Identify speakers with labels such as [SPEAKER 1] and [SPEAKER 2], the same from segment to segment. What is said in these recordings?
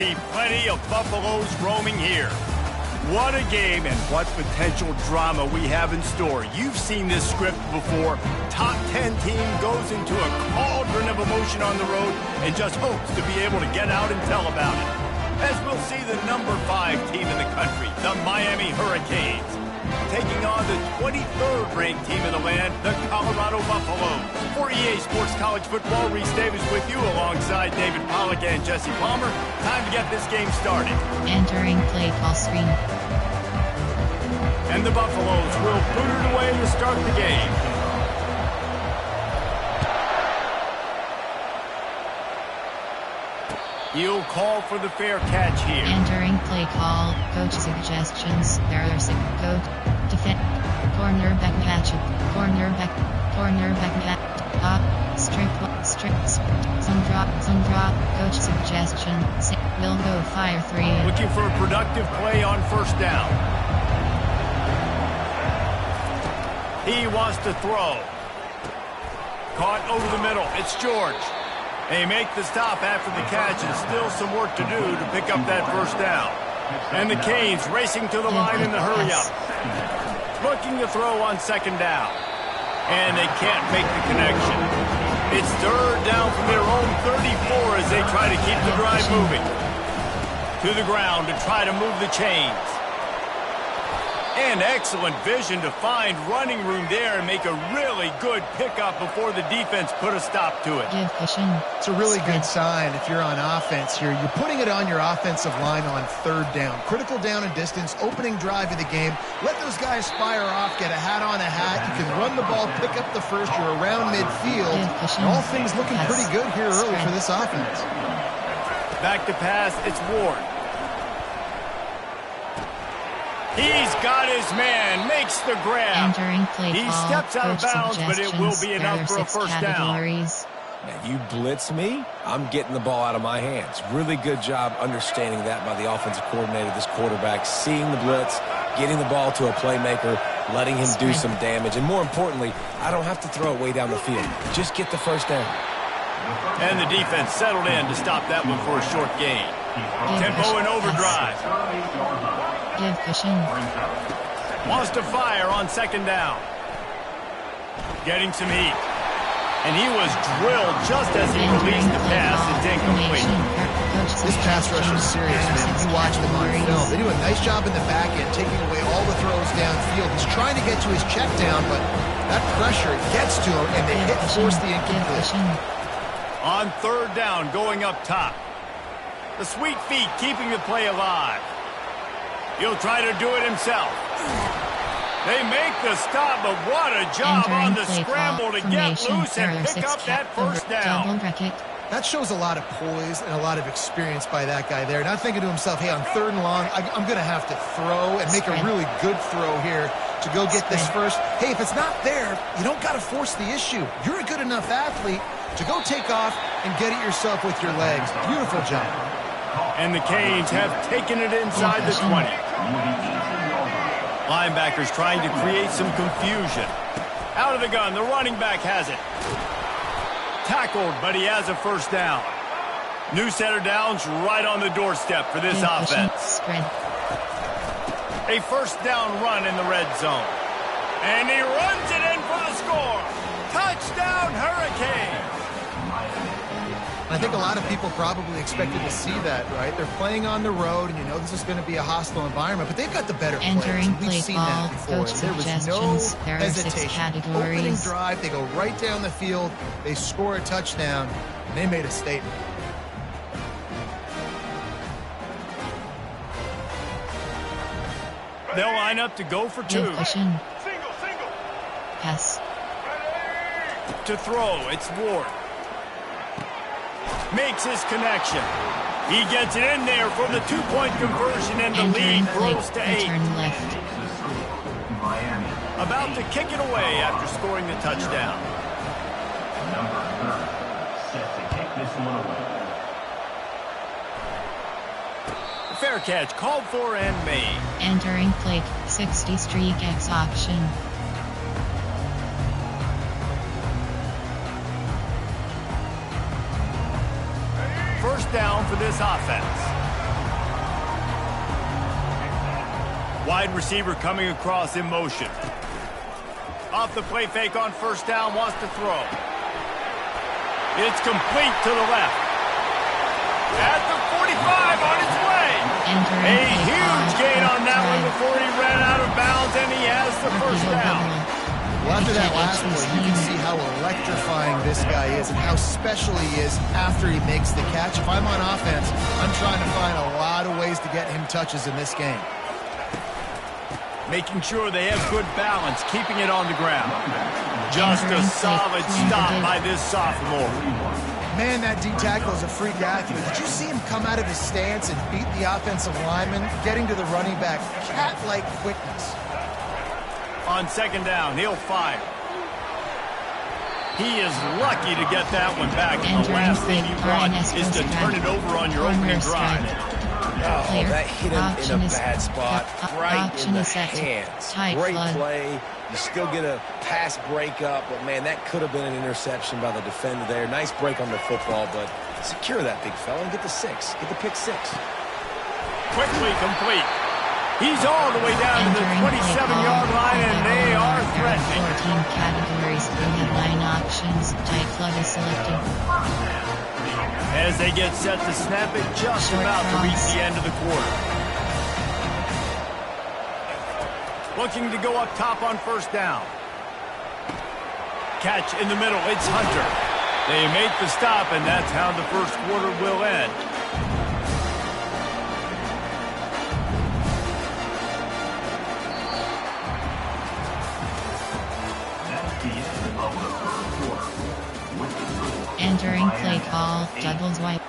[SPEAKER 1] Plenty of Buffaloes roaming here. What a game and what potential drama we have in store. You've seen this script before. Top 10 team goes into a cauldron of emotion on the road and just hopes to be able to get out and tell about it. As we'll see the number 5 team in the country, the Miami Hurricanes, taking on the 23rd ranked team in the land, the Colorado Buffaloes. For EA Sports College Football, Reese Davis with you alongside David Pollack and Jesse Palmer. Time to get this game started.
[SPEAKER 2] Entering play call screen.
[SPEAKER 1] And the Buffaloes will boot it away to start the game. He'll call for the fair catch here.
[SPEAKER 2] Entering play call. Coach suggestions. There are six. Coach. Defend. Cornerback catch. Cornerback. Strip. Some drop. Coach suggestion. Will go fire 3.
[SPEAKER 1] Looking for a productive play on first down. He wants to throw. Caught over the middle. It's George. They make the stop after the catch, and still some work to do to pick up that first down. And the Canes racing to the line in the hurry-up. Looking to throw on second down. And they can't make the connection. It's third down from their own 34 as they try to keep the drive moving. To the ground to try to move the chains. And excellent vision to find running room there and make a really good pickup before the defense put a stop to it.
[SPEAKER 3] It's a really good sign if you're on offense here. You're putting it on your offensive line on third down. Critical down and distance, opening drive of the game. Let those guys fire off, get a hat on a hat. You can run the ball, pick up the first. You're around midfield. And all things looking pretty good here early for this offense.
[SPEAKER 1] Back to pass, it's Ward. He's got his man, makes the grab. He steps out of bounds, but it will be enough for a first down.
[SPEAKER 4] Now, you blitz me, I'm getting the ball out of my hands. Really good job understanding that by the offensive coordinator, this quarterback, seeing the blitz, getting the ball to a playmaker, letting him do some damage. And more importantly, I don't have to throw it way down the field. Just get the first down.
[SPEAKER 1] And the defense settled in to stop that one for a short gain. Tempo and overdrive. Wants to fire on second down. Getting some heat. And he was drilled just as he released the pass. It's incomplete.
[SPEAKER 3] This pass rush is serious, man. You watch them on film. They do a nice job in the back end, taking away all the throws downfield. He's trying to get to his check down, but that pressure gets to him, and they force the incomplete.
[SPEAKER 1] On third down, going up top. The sweet feet keeping the play alive. He'll try to do it himself. They make the stop, but what a job on the scramble to get loose and pick up that first down.
[SPEAKER 3] That shows a lot of poise and a lot of experience by that guy there. Not thinking to himself, hey, on third and long, I'm going to have to throw and make a really good throw here to go get this first. Hey, if it's not there, you don't got to force the issue. You're a good enough athlete to go take off and get it yourself with your legs. Beautiful job.
[SPEAKER 1] And the Canes have taken it inside the 20. Linebackers trying to create some confusion. Out of the gun, the running back has it. Tackled, but he has a first down. New set of downs right on the doorstep for this offense. A first down run in the red zone. And he runs it in for the score. Touchdown, Hurricanes!
[SPEAKER 3] I think a lot of people probably expected to see that, right? They're playing on the road, and you know this is going to be a hostile environment, but they've got the better players. We've seen that before. There was no hesitation. Opening drive, they go right down the field, they score a touchdown, and they made a statement.
[SPEAKER 1] They'll line up to go for two.
[SPEAKER 2] Single. Pass.
[SPEAKER 1] To throw, it's Ward. Makes his connection. He gets it in there for the 2-point conversion, and the lead grows to 8. About to kick it away after scoring the touchdown.
[SPEAKER 5] Number 30 set to kick this one away.
[SPEAKER 1] Fair catch called for and made.
[SPEAKER 2] Entering play 60 streak X option.
[SPEAKER 1] First down for this offense. Wide receiver coming across in motion. Off the play fake on first down, wants to throw. It's complete to the left. At the 45 on its way. A huge gain on that one before he ran out of bounds, and he has the first down.
[SPEAKER 3] Well, after that last play, you can see how electrifying this guy is and how special he is after he makes the catch. If I'm on offense, I'm trying to find a lot of ways to get him touches in this game.
[SPEAKER 1] Making sure they have good balance, keeping it on the ground. Just a solid stop by this sophomore.
[SPEAKER 3] Man, that D-tackle is a freak athlete. Did you see him come out of his stance and beat the offensive lineman, getting to the running back? Cat-like quickness.
[SPEAKER 1] On second down, he'll fire. He is lucky to get that one back. And the last thing you want is to turn it over on your opening drive.
[SPEAKER 4] Oh, that hit him in a bad spot, right in the hands. Great play. You still get a pass breakup, but, man, that could have been an interception by the defender there. Nice break on the football, but secure that big fella and get the 6. Get the pick 6.
[SPEAKER 1] Quickly complete. He's all the way down to the 27-yard line, and they are threatening.
[SPEAKER 2] 14 categories. We have 9 options. Tight flood is selected.
[SPEAKER 1] As they get set to snap it, just about to reach the end of the quarter. Looking to go up top on first down. Catch in the middle. It's Hunter. They make the stop, and that's how the first quarter will end.
[SPEAKER 2] Entering play call, doubles white,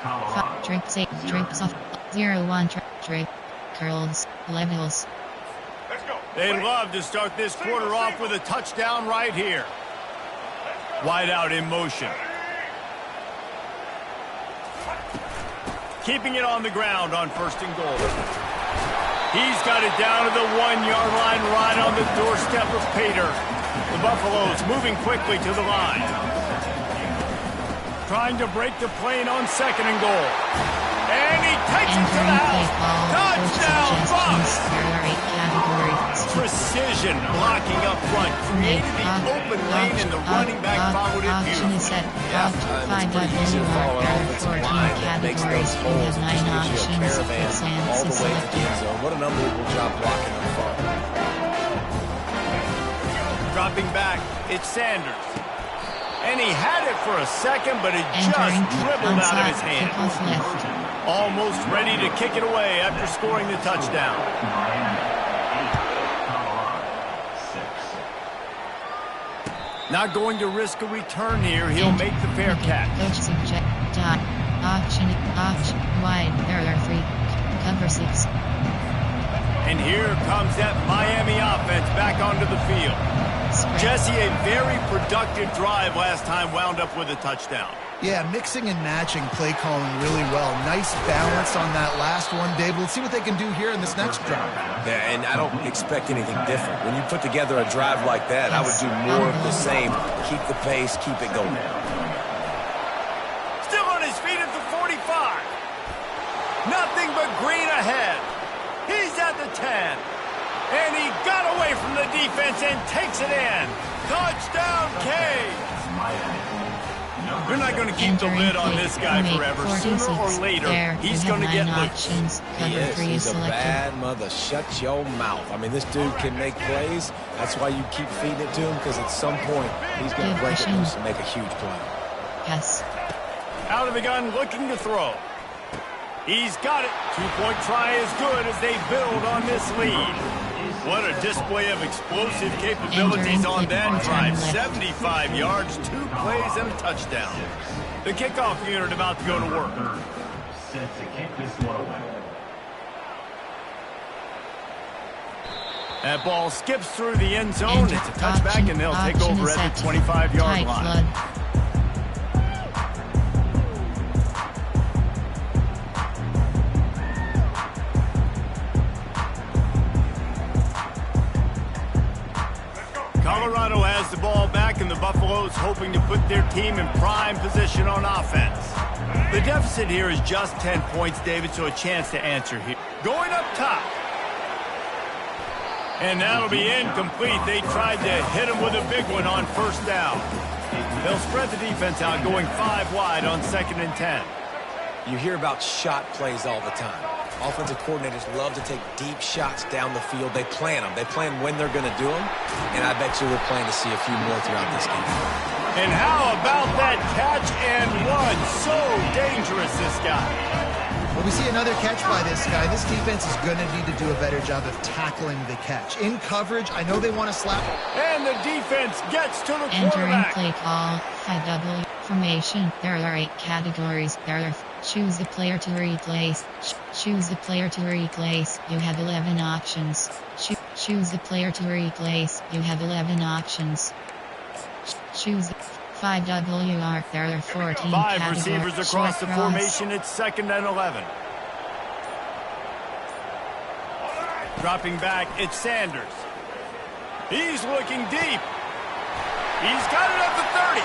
[SPEAKER 2] trips 8, trips off, 0-1, trip, curls, levels.
[SPEAKER 1] They'd love to start this quarter off with a touchdown right here. Wide out in motion. Keeping it on the ground on first and goal. He's got it down to the 1-yard line right on the doorstep of Pater. The Buffaloes moving quickly to the line. Trying to break the plane on second and goal. And he takes it to the house. Touchdown, Bucks! Precision blocking up front. Created the open lane, and the running back followed it beautifully.
[SPEAKER 2] Yeah, it's easy to follow an offensive line that makes those holes and just gives you a caravan all the way to the end zone. What an unbelievable job blocking on the far.
[SPEAKER 1] Dropping back, it's Sanders. And he had it for a second, but it just dribbled out of his hand. Almost ready to kick it away after scoring the touchdown. Not going to risk a return here. He'll make the fair catch.
[SPEAKER 2] Option wide. There are 3. Cover 6.
[SPEAKER 1] And here comes that Miami offense back onto the field. Jesse, a very productive drive last time, wound up with a touchdown.
[SPEAKER 3] Yeah, mixing and matching play calling really well. Nice balance on that last one, Dave. Let's see what they can do here in this next drive.
[SPEAKER 4] Yeah, and I don't expect anything different. When you put together a drive like that, I would do more of the same. Keep the pace, keep it going.
[SPEAKER 1] Still on his feet at the 45. Nothing but green ahead. He's at the 10. And he got away from the defense and takes it in. Touchdown, K. They're not going to keep the lid on this guy forever. Sooner or later, he's going to get loose.
[SPEAKER 4] He's a bad mother. Shut your mouth. I mean, this dude can make plays. That's why you keep feeding it to him, because at some point, he's going to break it loose and make a huge play.
[SPEAKER 2] Yes.
[SPEAKER 1] Out of the gun, looking to throw. He's got it. 2-point try is good as they build on this lead. What a display of explosive capabilities on that drive. 75 yards, 2 plays, and a touchdown. The kickoff unit about to go to work.
[SPEAKER 5] Set to kick this one away.
[SPEAKER 1] That ball skips through the end zone. It's a touchback, and they'll take over at the 25-yard line. Colorado has the ball back, and the Buffaloes hoping to put their team in prime position on offense. The deficit here is just 10 points, David, so a chance to answer here. Going up top. And that'll be incomplete. They tried to hit him with a big one on first down. They'll spread the defense out, going 5 wide on 2nd and 10.
[SPEAKER 4] You hear about shot plays all the time. Offensive coordinators love to take deep shots down the field. They plan them. They plan when they're going to do them. And I bet you we're planning to see a few more throughout this game.
[SPEAKER 1] And how about that catch and run? So dangerous, this guy.
[SPEAKER 3] Well, we see another catch by this guy. This defense is going to need to do a better job of tackling the catch. In coverage, I know they want to slap.
[SPEAKER 1] And the defense gets to the
[SPEAKER 2] Entering
[SPEAKER 1] quarterback.
[SPEAKER 2] play call, high double formation. There are 8 categories. Choose the player to replace. Choose the player to replace. You have 11 options. Choose the player to replace. You have 11 options. Choose 5WR. There are 14
[SPEAKER 1] 5
[SPEAKER 2] categories.
[SPEAKER 1] receivers across the
[SPEAKER 2] Short
[SPEAKER 1] formation. It's 2nd and 11. Dropping back, it's Sanders. He's looking deep. He's got it at the 30.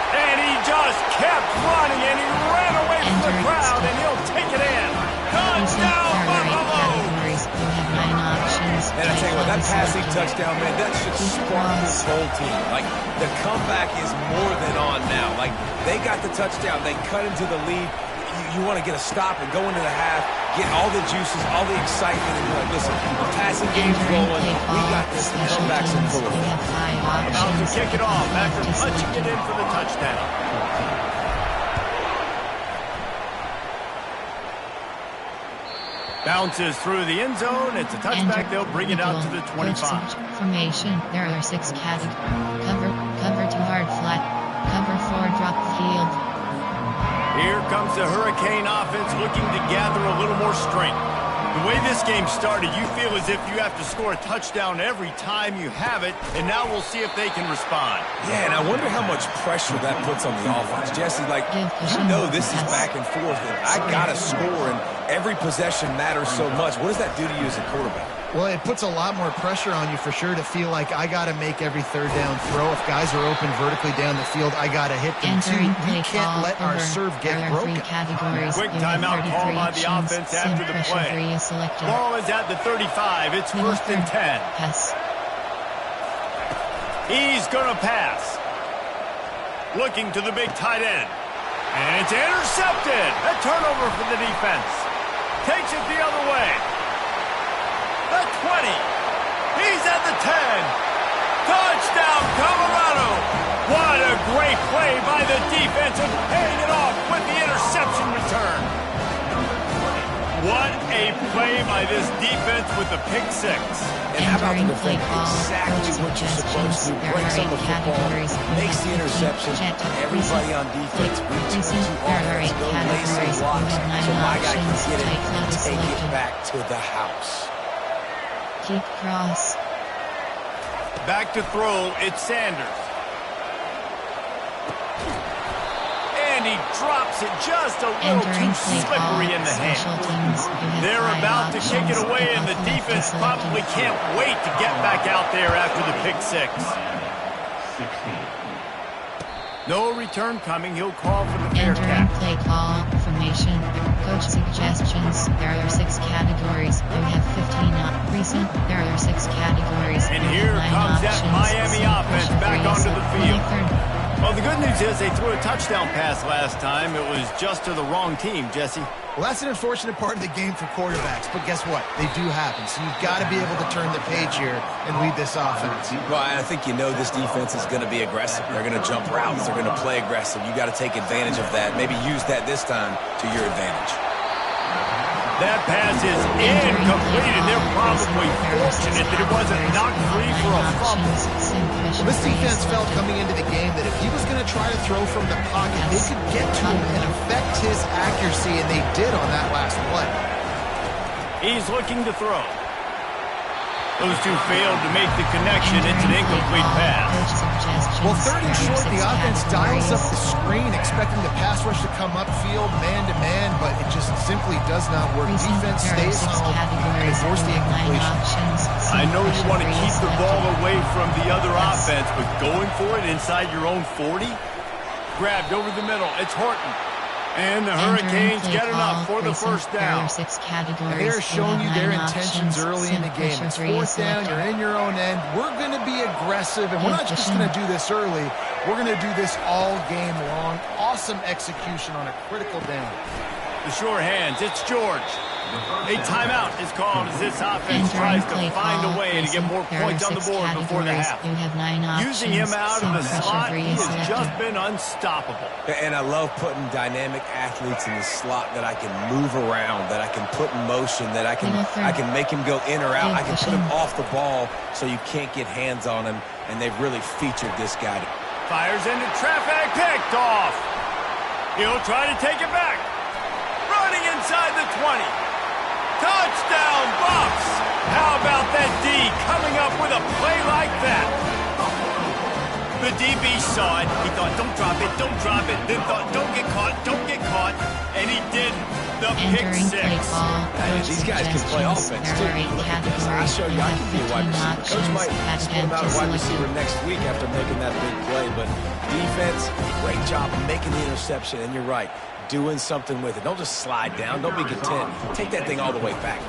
[SPEAKER 1] And he just kept running, and he ran away from the crowd, and he'll take it in. Touchdown, Buffalo!
[SPEAKER 2] You have 9 options.
[SPEAKER 4] And I tell you what, that passing touchdown, man, that should spark this whole team. Like, the comeback is more than on now. Like, they got the touchdown. They cut into the lead. You want to get a stop and go into the half, get all the juices, all the excitement, and be like, listen, the passing game's rolling. We got this. The comeback's in full effect.
[SPEAKER 1] About to kick it off after punching it in for the touchdown. Bounces through the end zone. It's a touchback. They'll bring it out to the 25.
[SPEAKER 2] Formation. There are 6 categories. Cover 2 hard flat. Cover 4 drop field.
[SPEAKER 1] Here comes the Hurricane offense looking to gather a little more strength. The way this game started, you feel as if you have to score a touchdown every time you have it, and now we'll see if they can respond.
[SPEAKER 4] Yeah, and I wonder how much pressure that puts on the offense. Jesse, like, you know this is back and forth, and I got to score, and every possession matters so much. What does that do to you as a quarterback?
[SPEAKER 3] Well, it puts a lot more pressure on you for sure to feel like I got to make every 3rd down throw. If guys are open vertically down the field, I got to hit them too. We can't let our serve get broken.
[SPEAKER 1] Quick timeout call by the offense after the play. Ball is at the 35. It's 1st and 10.
[SPEAKER 2] Pass.
[SPEAKER 1] He's going to pass. Looking to the big tight end. And it's intercepted. A turnover for the defense. Takes it the other way. The 20. He's at the 10. Touchdown, Colorado. What a great play by the defense and paying it off with the interception return. What a play by this defense with the pick 6.
[SPEAKER 4] And how about the defense? Exactly what you're supposed to. Breaks on the football, makes the interception. Everybody on defense reaches to offense, go lay some blocks, so my guy can get it and take it back to the house.
[SPEAKER 2] Keep cross.
[SPEAKER 1] Back to throw, it's Sanders. And he drops it just a little too slippery in the hand. They're about to kick it away, and the defense probably can't wait to get back out there after the pick 6.
[SPEAKER 5] 16.
[SPEAKER 1] No return coming. He'll call for the fair
[SPEAKER 2] Entering
[SPEAKER 1] catch.
[SPEAKER 2] play call, formation, coach suggestions. There are 6 categories. You have 15 recent. There are 6 categories.
[SPEAKER 1] And
[SPEAKER 2] you
[SPEAKER 1] here
[SPEAKER 2] have 9
[SPEAKER 1] comes that
[SPEAKER 2] options.
[SPEAKER 1] Miami offense back onto the field.
[SPEAKER 2] 23rd.
[SPEAKER 1] Well, the good news is they threw a touchdown pass last time. It was just to the wrong team, Jesse.
[SPEAKER 3] Well, that's an unfortunate part of the game for quarterbacks, but guess what? They do happen, so you've got to be able to turn the page here and lead this offense.
[SPEAKER 4] Well, I think you know this defense is going to be aggressive. They're going to jump routes. They're going to play aggressive. You got to take advantage of that. Maybe use that this time to your advantage.
[SPEAKER 1] That pass is incomplete, and they're probably fortunate that it wasn't knocked free for a fumble.
[SPEAKER 3] Well, this defense felt coming into the game that if he was going to try to throw from the pocket, they could get to him and affect his accuracy, and they did on that last play.
[SPEAKER 1] He's looking to throw. Those two failed to make the connection. It's an incomplete pass.
[SPEAKER 3] Well, 3rd and short, the offense dials up the screen, expecting the pass rush to come upfield man-to-man, but it just simply does not work. Defense stays home and force the incompletion.
[SPEAKER 1] I know you want to keep the ball away from the other offense, but going for it inside your own 40? Grabbed over the middle. It's Horton. And the
[SPEAKER 2] Entering
[SPEAKER 1] Hurricanes
[SPEAKER 2] play
[SPEAKER 1] get enough
[SPEAKER 2] call,
[SPEAKER 1] for the
[SPEAKER 2] racing.
[SPEAKER 1] first
[SPEAKER 2] There
[SPEAKER 1] down.
[SPEAKER 2] are 6 categories.
[SPEAKER 3] And they're showing you
[SPEAKER 2] have
[SPEAKER 3] their
[SPEAKER 2] 9
[SPEAKER 3] intentions
[SPEAKER 2] options.
[SPEAKER 3] early in the game.
[SPEAKER 2] Pressure
[SPEAKER 3] It's
[SPEAKER 2] free is
[SPEAKER 3] 4th down,
[SPEAKER 2] selected.
[SPEAKER 3] you're in your own end. We're going to be aggressive, and we're not just going to do this early. We're going to do this all game long. Awesome execution on a critical down.
[SPEAKER 1] The sure hands, it's George. A timeout is called as this offense tries to find a way to get more points on the board before the half.
[SPEAKER 2] You have 9 options.
[SPEAKER 1] Using him out of the slot,
[SPEAKER 2] free
[SPEAKER 1] he
[SPEAKER 2] is
[SPEAKER 1] has
[SPEAKER 2] selected.
[SPEAKER 1] just been unstoppable.
[SPEAKER 4] And I love putting dynamic athletes in the slot that I can move around, that I can put in motion, that I can make him go in or out. I can put him off the ball so you can't get hands on him, and they've really featured this guy.
[SPEAKER 1] Fires into traffic, picked off. He'll try to take it back. Running inside the 20. Touchdown, Bucks! How about that D coming up with a play like that? The DB saw it. He thought, don't drop it, don't drop it. Then thought, don't get caught, and he didn't. The pick
[SPEAKER 2] Entering play
[SPEAKER 1] 6.
[SPEAKER 2] call.
[SPEAKER 4] And these guys can play offense, too.
[SPEAKER 2] There are 8
[SPEAKER 4] Look at this. I
[SPEAKER 2] categories.
[SPEAKER 4] show you
[SPEAKER 2] You
[SPEAKER 4] I
[SPEAKER 2] have
[SPEAKER 4] can be a
[SPEAKER 2] 15
[SPEAKER 4] wide receiver. Coach
[SPEAKER 2] options.
[SPEAKER 4] might
[SPEAKER 2] At
[SPEAKER 4] split him out a
[SPEAKER 2] empty
[SPEAKER 4] wide receiver
[SPEAKER 2] selected.
[SPEAKER 4] next week after making that big play, but defense, great job of making the interception, and you're right, doing something with it. Don't just slide down. Don't be content. Take that thing all the way back.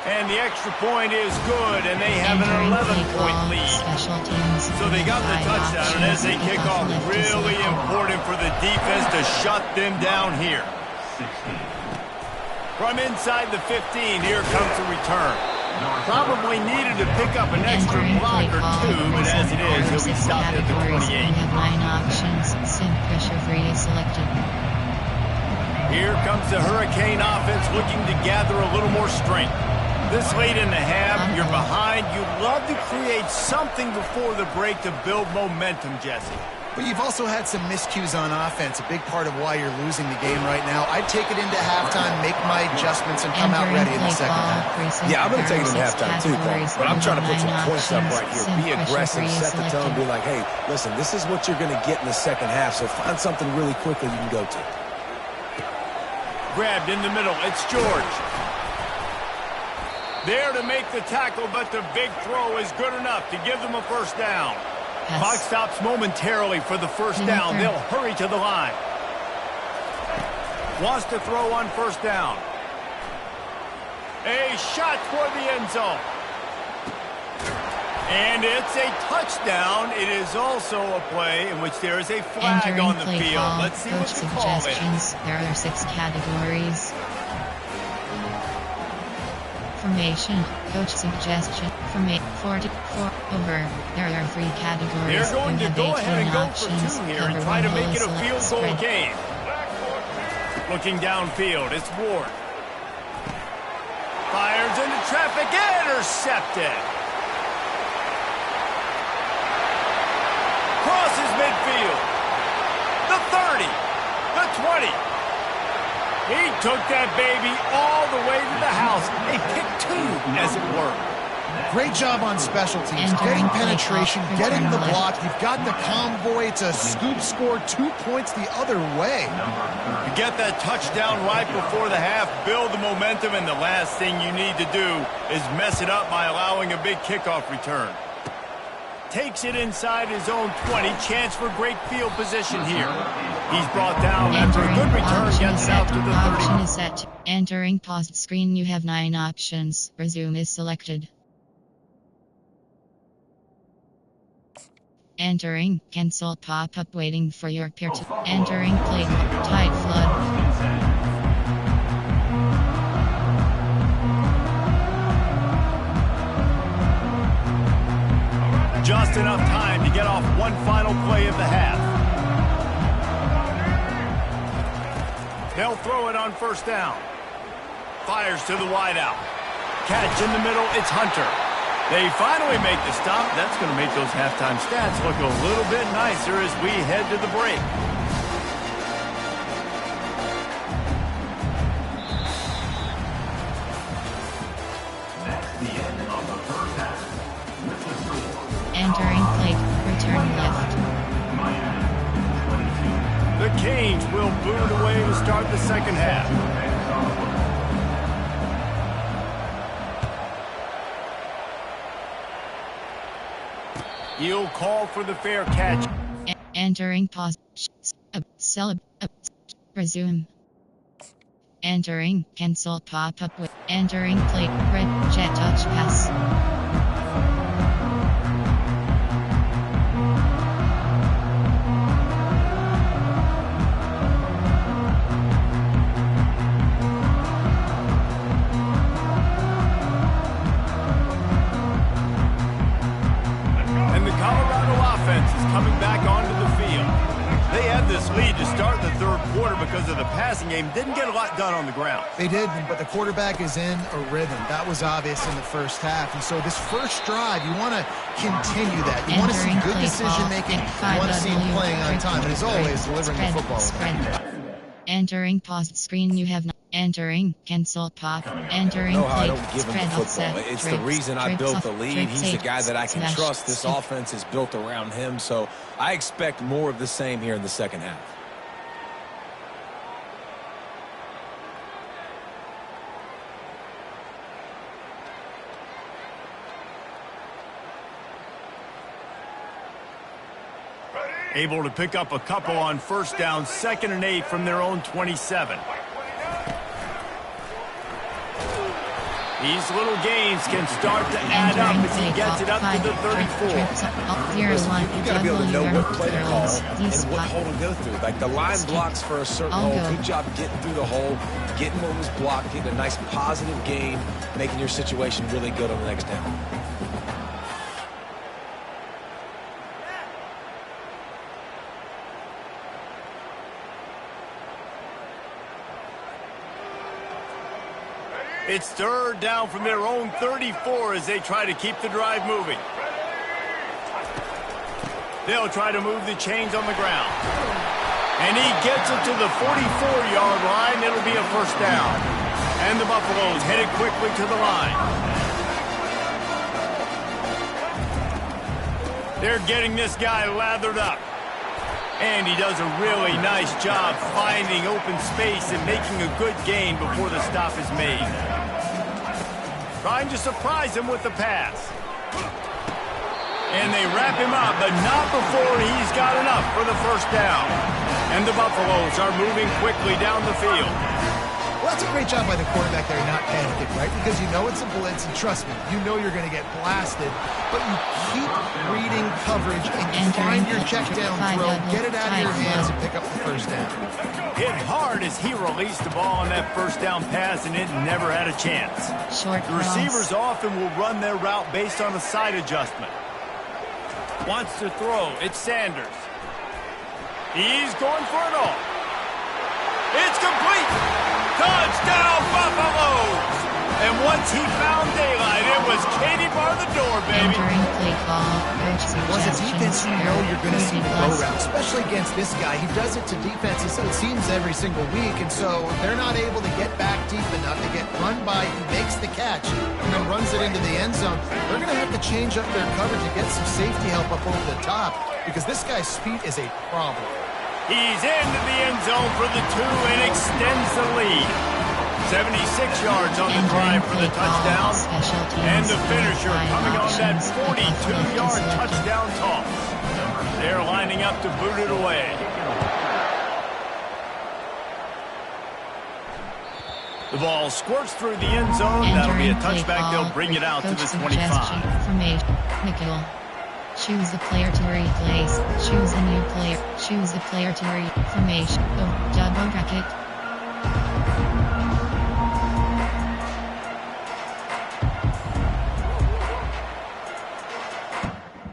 [SPEAKER 1] And the extra point is good, and they have an
[SPEAKER 2] Entering play
[SPEAKER 1] 11-point
[SPEAKER 2] call.
[SPEAKER 1] lead.
[SPEAKER 2] Special teams.
[SPEAKER 1] So they got the
[SPEAKER 2] 5
[SPEAKER 1] touchdown, and as they
[SPEAKER 2] options.
[SPEAKER 1] kick
[SPEAKER 2] Kickoff
[SPEAKER 1] off,
[SPEAKER 2] left is
[SPEAKER 1] really
[SPEAKER 2] selected.
[SPEAKER 1] important for the defense to shut them down here.
[SPEAKER 5] 16.
[SPEAKER 1] From inside the 15, here comes the return. Probably needed to pick up an extra
[SPEAKER 2] Entering
[SPEAKER 1] block
[SPEAKER 2] play
[SPEAKER 1] or
[SPEAKER 2] call.
[SPEAKER 1] 2, but as it is, he'll be
[SPEAKER 2] 6
[SPEAKER 1] stopped at the
[SPEAKER 2] categories.
[SPEAKER 1] 28.
[SPEAKER 2] You have 9 options. Sim pressure free is selected.
[SPEAKER 1] Here comes the Hurricane offense looking to gather a little more strength. This late in the half, you're behind. You'd love to create something before the break to build momentum, Jesse.
[SPEAKER 3] But you've also had some miscues on offense, a big part of why you're losing the game right now. I'd take it into halftime, make my adjustments, and come out
[SPEAKER 2] Entering
[SPEAKER 3] ready in the
[SPEAKER 2] play
[SPEAKER 3] second
[SPEAKER 2] call.
[SPEAKER 3] half.
[SPEAKER 2] Precinct.
[SPEAKER 4] Yeah, I'm going to take it in
[SPEAKER 2] There are 6
[SPEAKER 4] halftime too, Paul.
[SPEAKER 2] categories.
[SPEAKER 4] But I'm
[SPEAKER 2] You
[SPEAKER 4] trying to
[SPEAKER 2] have
[SPEAKER 4] put some
[SPEAKER 2] 9
[SPEAKER 4] points up right here.
[SPEAKER 2] options.
[SPEAKER 4] Be
[SPEAKER 2] Sim pressure
[SPEAKER 4] aggressive,
[SPEAKER 2] free is
[SPEAKER 4] set the tone,
[SPEAKER 2] selected.
[SPEAKER 4] be like, hey, listen, this is what you're going to get in the second half, so find something really quickly you can go to.
[SPEAKER 1] Grabbed in the middle. It's George. There to make the tackle, but the big throw is good enough to give them a first down. Clock
[SPEAKER 2] Pass.
[SPEAKER 1] stops momentarily for the first down. They'll hurry to the line. Wants to throw on first down. A shot for the end zone. And it's a touchdown. It is also a play in which there is a flag
[SPEAKER 2] Entering
[SPEAKER 1] on the
[SPEAKER 2] play
[SPEAKER 1] field.
[SPEAKER 2] call.
[SPEAKER 1] Let's see what
[SPEAKER 2] Coach
[SPEAKER 1] the call is.
[SPEAKER 2] suggestions. There are 6 categories. Formation. Coach suggestion. Formate 44 over. There are 3 categories.
[SPEAKER 1] They're going
[SPEAKER 2] You
[SPEAKER 1] to
[SPEAKER 2] have
[SPEAKER 1] go ahead
[SPEAKER 2] 18
[SPEAKER 1] and go
[SPEAKER 2] options.
[SPEAKER 1] for 2 here and
[SPEAKER 2] Cover
[SPEAKER 1] try to
[SPEAKER 2] one
[SPEAKER 1] make it a
[SPEAKER 2] select
[SPEAKER 1] field goal
[SPEAKER 2] spread.
[SPEAKER 1] game. Looking downfield, it's Ward. Fires into traffic, intercepted. Crosses midfield. The 30, the 20. He took that baby all the way to the house. A pick 2, as it were.
[SPEAKER 3] Great job on special teams,
[SPEAKER 2] Entering
[SPEAKER 3] getting
[SPEAKER 2] play
[SPEAKER 3] penetration,
[SPEAKER 2] call.
[SPEAKER 3] getting the
[SPEAKER 2] Return
[SPEAKER 3] block. You've got the convoy. It's a scoop score, 2 points the other way.
[SPEAKER 1] You get that touchdown right before the half, build the momentum, and the last thing you need to do is mess it up by allowing a big kickoff return. Takes it inside his own 20. Chance for great field position here. He's brought down after a good return, gets it out to the 30.
[SPEAKER 2] Option is set. Entering paused screen. You have 9 options. Resume is selected. Entering cancel pop-up waiting for your peer to entering play tide flood.
[SPEAKER 1] Just enough time to get off one final play of the half. They'll throw it on first down. Fires to the wideout. Catch in the middle, it's Hunter. They finally make the stop. That's going to make those halftime stats look a little bit nicer as we head to the break.
[SPEAKER 5] That's the end of the first half. With the score,
[SPEAKER 2] Entering play return left.
[SPEAKER 1] The Canes will boot away to start the second half. He'll call for the fair catch.
[SPEAKER 2] Entering pause. Resume. Entering. Cancel pop-up with entering plate. Red jet touch pass.
[SPEAKER 1] And the Colorado offense is coming back onto the field. They had this lead to start the third quarter because of the passing game. Didn't get a lot done on the ground.
[SPEAKER 3] They did, but the quarterback is in a rhythm. That was obvious in the first half. And so this first drive, you want to continue that. You want to see good decision-making. You want to see him playing on time. And as always, delivering the football.
[SPEAKER 2] Entering paused screen. You have not. Entering, cancel pop, entering
[SPEAKER 4] No, I
[SPEAKER 2] plate,
[SPEAKER 4] don't give him
[SPEAKER 2] spread
[SPEAKER 4] the football.
[SPEAKER 2] offset,
[SPEAKER 4] It's the
[SPEAKER 2] trips,
[SPEAKER 4] reason I
[SPEAKER 2] trips
[SPEAKER 4] built
[SPEAKER 2] off,
[SPEAKER 4] the lead.
[SPEAKER 2] trips
[SPEAKER 4] He's the
[SPEAKER 2] safe,
[SPEAKER 4] guy that I can
[SPEAKER 2] slash,
[SPEAKER 4] trust. This
[SPEAKER 2] skip.
[SPEAKER 4] offense is built around him, so I expect more of the same here in the second half.
[SPEAKER 1] Able to pick up a couple on first down, 2nd and 8 from their own 27. These little gains can start to add up as he gets it up to the 34.
[SPEAKER 4] You got to be able to know what play to call and what hole to go through. Like the line blocks for a certain hole. Good job getting through the hole, getting what was blocked, getting a nice positive gain, making your situation really good on the next down.
[SPEAKER 1] It's 3rd down from their own 34 as they try to keep the drive moving. They'll try to move the chains on the ground. And he gets it to the 44-yard line. It'll be a first down. And the Buffaloes headed quickly to the line. They're getting this guy lathered up. And he does a really nice job finding open space and making a good gain before the stop is made. Trying to surprise him with the pass. And they wrap him up, but not before he's got enough for the first down. And the Buffaloes are moving quickly down the field.
[SPEAKER 3] Well, that's a great job by the quarterback there, not panicking, right? Because you know it's a blitz, and trust me, you know you're going to get blasted, but you keep reading coverage and you find your check down throw, get it out of your hands, and pick up the first down.
[SPEAKER 1] Hit hard as he released the ball on that first down pass, and it never had a chance. The receivers often will run their route based on a side adjustment. Wants to throw. It's Sanders. He's going for it all. It's complete. Touchdown, Buffaloes! And once he found daylight, it was Katie bar the door, baby.
[SPEAKER 2] Entering play call.
[SPEAKER 3] Was a defense you know you're going to see go route, especially against this guy. He does it to defenses, it seems, every single week, and so they're not able to get back deep enough to get run by. He makes the catch and then runs it into the end zone. They're going to have to change up their coverage and get some safety help up over the top because this guy's speed is a problem.
[SPEAKER 1] He's into the end zone for the 2 and extends the lead. 76 yards on the drive for the touchdown. And the finisher coming on that 42-yard touchdown toss. They're lining up to boot it away. The ball squirts through the end zone. That'll be a touchback. They'll bring it out to the 25.
[SPEAKER 2] Nickel. Choose the player to replace. Choose a new player. Choose the player to formation. Go. Double bracket.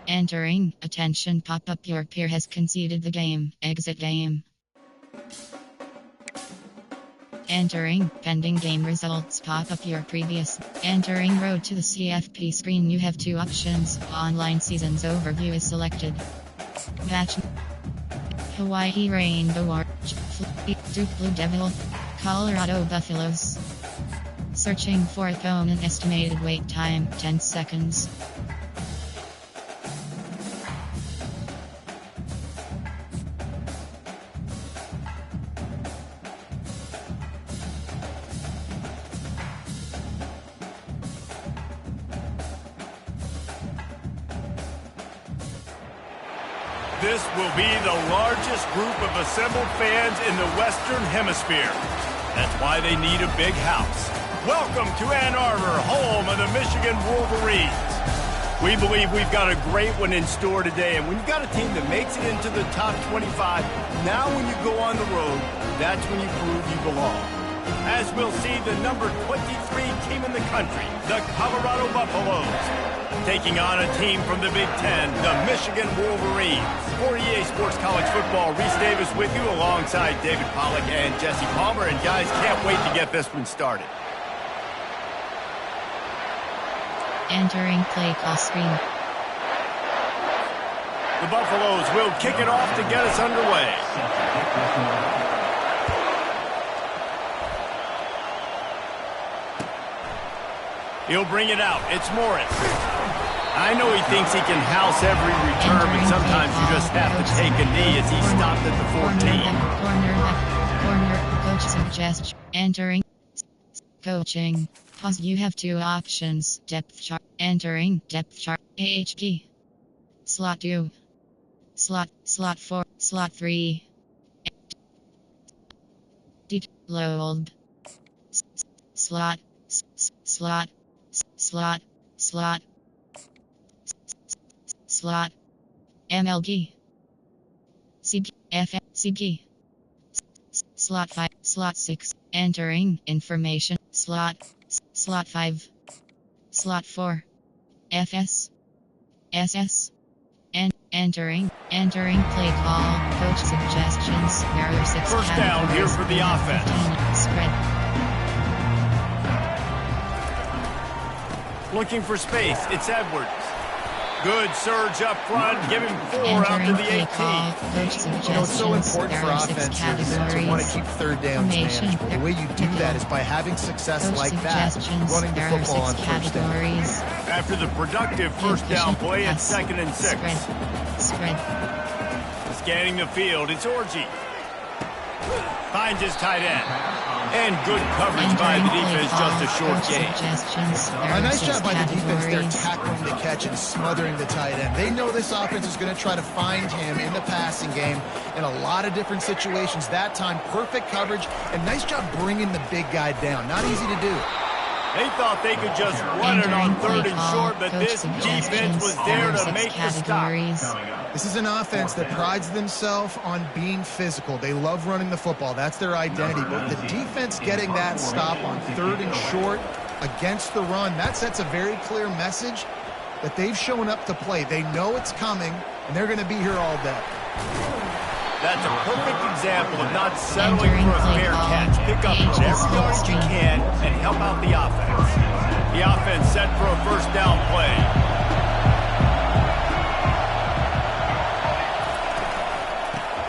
[SPEAKER 2] Entering. Attention pop-up. Your peer has conceded the game. Exit game. Entering. Pending game results. Pop up your previous. Entering road to the CFP screen. You have 2 options. Online seasons overview is selected. Match. Hawaii Rainbow Arch. Duke Blue Devil. Colorado Buffaloes. Searching for opponent. Estimated wait time 10 seconds.
[SPEAKER 1] This will be the largest group of assembled fans in the Western Hemisphere. That's why they need a big house. Welcome to Ann Arbor, home of the Michigan Wolverines. We believe we've got a great one in store today, and when you've got a team that makes it into the top 25, now when you go on the road, that's when you prove you belong. As we'll see the number 23 team in the country, the Colorado Buffaloes, taking on a team from the Big Ten, the Michigan Wolverines. For EA Sports College Football, Reese Davis with you alongside David Pollack and Jesse Palmer, and guys, can't wait to get this one started.
[SPEAKER 2] Entering play call screen.
[SPEAKER 1] The Buffaloes will kick it off to get us underway. He'll bring it out. It's Morris. I know he thinks he can house every return, but sometimes you just have to take a knee as he stopped at the 14.
[SPEAKER 2] Corner, coach suggests entering coaching. Pause. You have two options. Depth chart. Entering depth chart. AHP. Slot 2. Slot 4. Slot 3. Load. Slot. Slot. MLG. CP. CP. Slot 5. Slot 6. Entering information. Slot 5. Slot 4. FS. SS. Entering play call. Coach suggestions. There are 6
[SPEAKER 1] First down here for the offense.
[SPEAKER 2] 15. Spread.
[SPEAKER 1] Looking for space. It's Edwards. Good surge up front. Give him 4 out to the 18.
[SPEAKER 3] You know, it's so important for offenses to want to keep third downs manageable. The way you do that is by having success like that, running the football on first down.
[SPEAKER 1] After the productive first down play, it's 2nd and 6.
[SPEAKER 2] Spread.
[SPEAKER 1] Scanning the field, it's Orji. Finds his tight end. And good coverage by the defense, just a short gain.
[SPEAKER 3] A nice job by the defense there, tackling the catch and smothering the tight end. They know this offense is going to try to find him in the passing game in a lot of different situations. That time, perfect coverage, and nice job bringing the big guy down. Not easy to do.
[SPEAKER 1] They thought they could just run it on 3rd and short, but this defense was there to make the stop.
[SPEAKER 3] This is an offense that prides themselves on being physical. They love running the football. That's their identity. But the defense getting that stop on 3rd and short against the run, that sets a very clear message that they've shown up to play. They know it's coming, and they're going to be here all day.
[SPEAKER 1] That's a perfect example of not settling for a fair catch. Pick up whatever yards you can and help out the offense. The offense set for a first down play.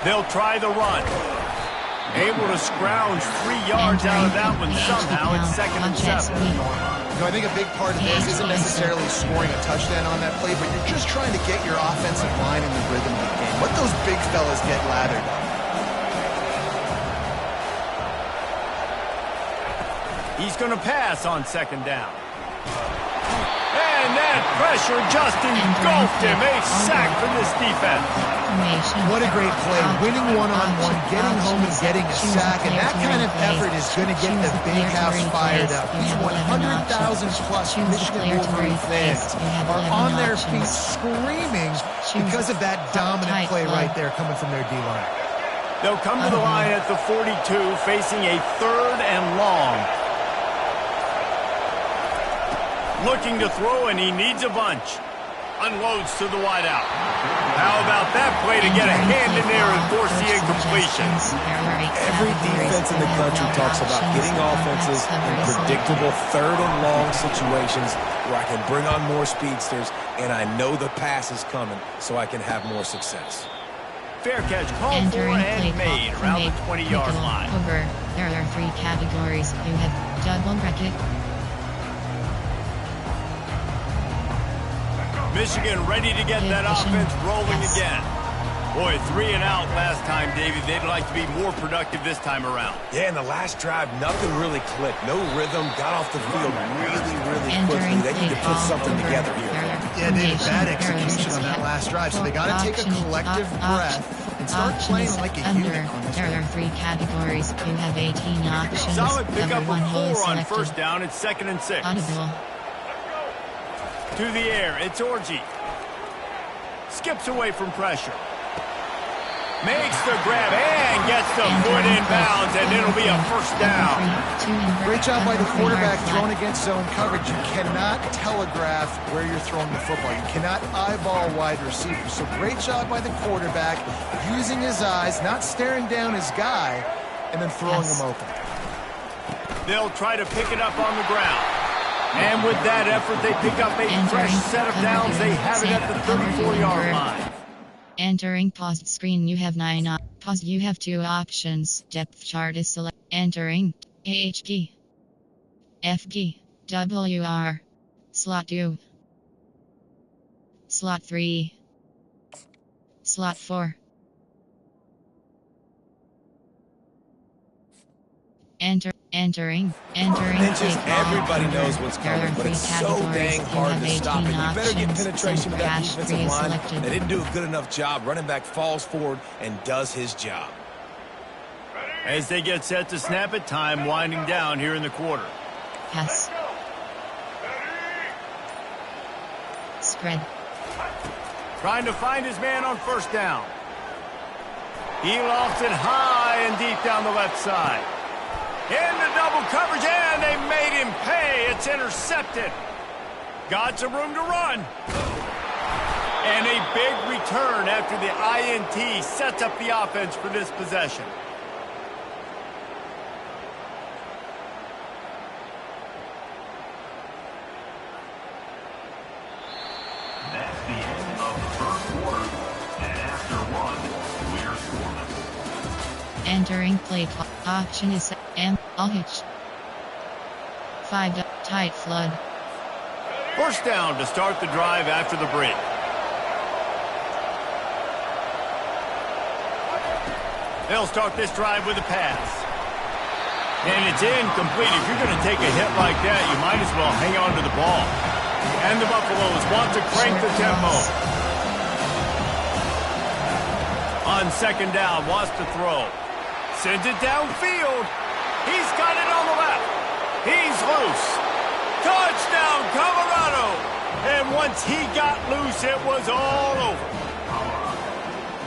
[SPEAKER 1] They'll try the run. Able to scrounge 3 yards out of that one somehow. It's 2nd and 7.
[SPEAKER 3] You know, I think a big part of this isn't necessarily scoring a touchdown on that play, but you're just trying to get your offensive line in the rhythm of the game. Let those big fellas get lathered up.
[SPEAKER 1] He's going to pass on 2nd down. And that pressure just engulfed him. A sack for this defense.
[SPEAKER 3] What a great play. Winning one-on-one, getting home and getting a sack. And that kind of effort is going to get the big house fired up. These 100,000-plus Michigan Wolverine fans are on their feet screaming because of that dominant play right there coming from their D-line.
[SPEAKER 1] They'll come to the line at the 42, facing a 3rd and long. Looking to throw, and he needs a bunch. Unloads to the wideout. How about that play to get a hand in there and force the incompletion?
[SPEAKER 4] Every defense in the country talks about getting offenses in predictable 3rd and long situations where I can bring on more speedsters, and I know the pass is coming, so I can have more success.
[SPEAKER 1] Fair catch called for and made around the 20-yard line.
[SPEAKER 2] There are 3 categories. You have double bracket.
[SPEAKER 1] Michigan ready to get that offense rolling again. Boy, 3 and out last time, Davey. They'd like to be more productive this time around.
[SPEAKER 4] Yeah, in the last drive, nothing really clicked. No rhythm, got off the field really quickly. They need to put something together here.
[SPEAKER 3] Yeah, David, bad execution on that last drive. So they got to take a collective breath and start playing like a unit on this
[SPEAKER 2] There
[SPEAKER 3] one.
[SPEAKER 2] are 3 categories. You have 18 options.
[SPEAKER 1] Solid pickup
[SPEAKER 2] Number 1
[SPEAKER 1] of
[SPEAKER 2] hole
[SPEAKER 1] 4
[SPEAKER 2] is
[SPEAKER 1] on
[SPEAKER 2] selected.
[SPEAKER 1] first down. It's 2nd and 6.
[SPEAKER 2] Audible.
[SPEAKER 1] To the air, it's Orji. Skips away from pressure. Makes the grab and gets the foot in bounds, and it'll be a first down.
[SPEAKER 3] Great job by the quarterback thrown against zone coverage. You cannot telegraph where you're throwing the football. You cannot eyeball wide receivers. So great job by the quarterback using his eyes, not staring down his guy, and then throwing him open.
[SPEAKER 1] They'll try to pick it up on the ground. And with that effort, they pick up a fresh set of downs. They have it at the 34-yard line.
[SPEAKER 2] Entering paused screen, you have 9 pause. You have 2 options. Depth chart is select. Entering H key, F key, WR, slot 2, slot 3, slot 4. Entering.
[SPEAKER 4] And just everybody knows what's coming, but it's so dang hard to stop it. You better get penetration with that defensive line. They didn't do a good enough job. Running back falls forward and does his job.
[SPEAKER 1] As they get set to snap it, time winding down here in the quarter.
[SPEAKER 2] Pass. Spread.
[SPEAKER 1] Trying to find his man on first down. He lofts it high and deep down the left side. Into double coverage, and they made him pay. It's intercepted. Got some room to run. And a big return after the INT sets up the offense for this possession.
[SPEAKER 5] That's the end of the first quarter. And after one, we're scoreless.
[SPEAKER 2] Entering play clock. Option is M. All hitch. 5 tight flood.
[SPEAKER 1] First down to start the drive after the break. They'll start this drive with a pass. And it's incomplete. If you're going to take a hit like that, you might as well hang on to the ball. And the Buffaloes want to crank the tempo. On second down, wants to throw. Sends it downfield. He's got it on the left. He's loose. Touchdown, Colorado. And once he got loose, it was all over.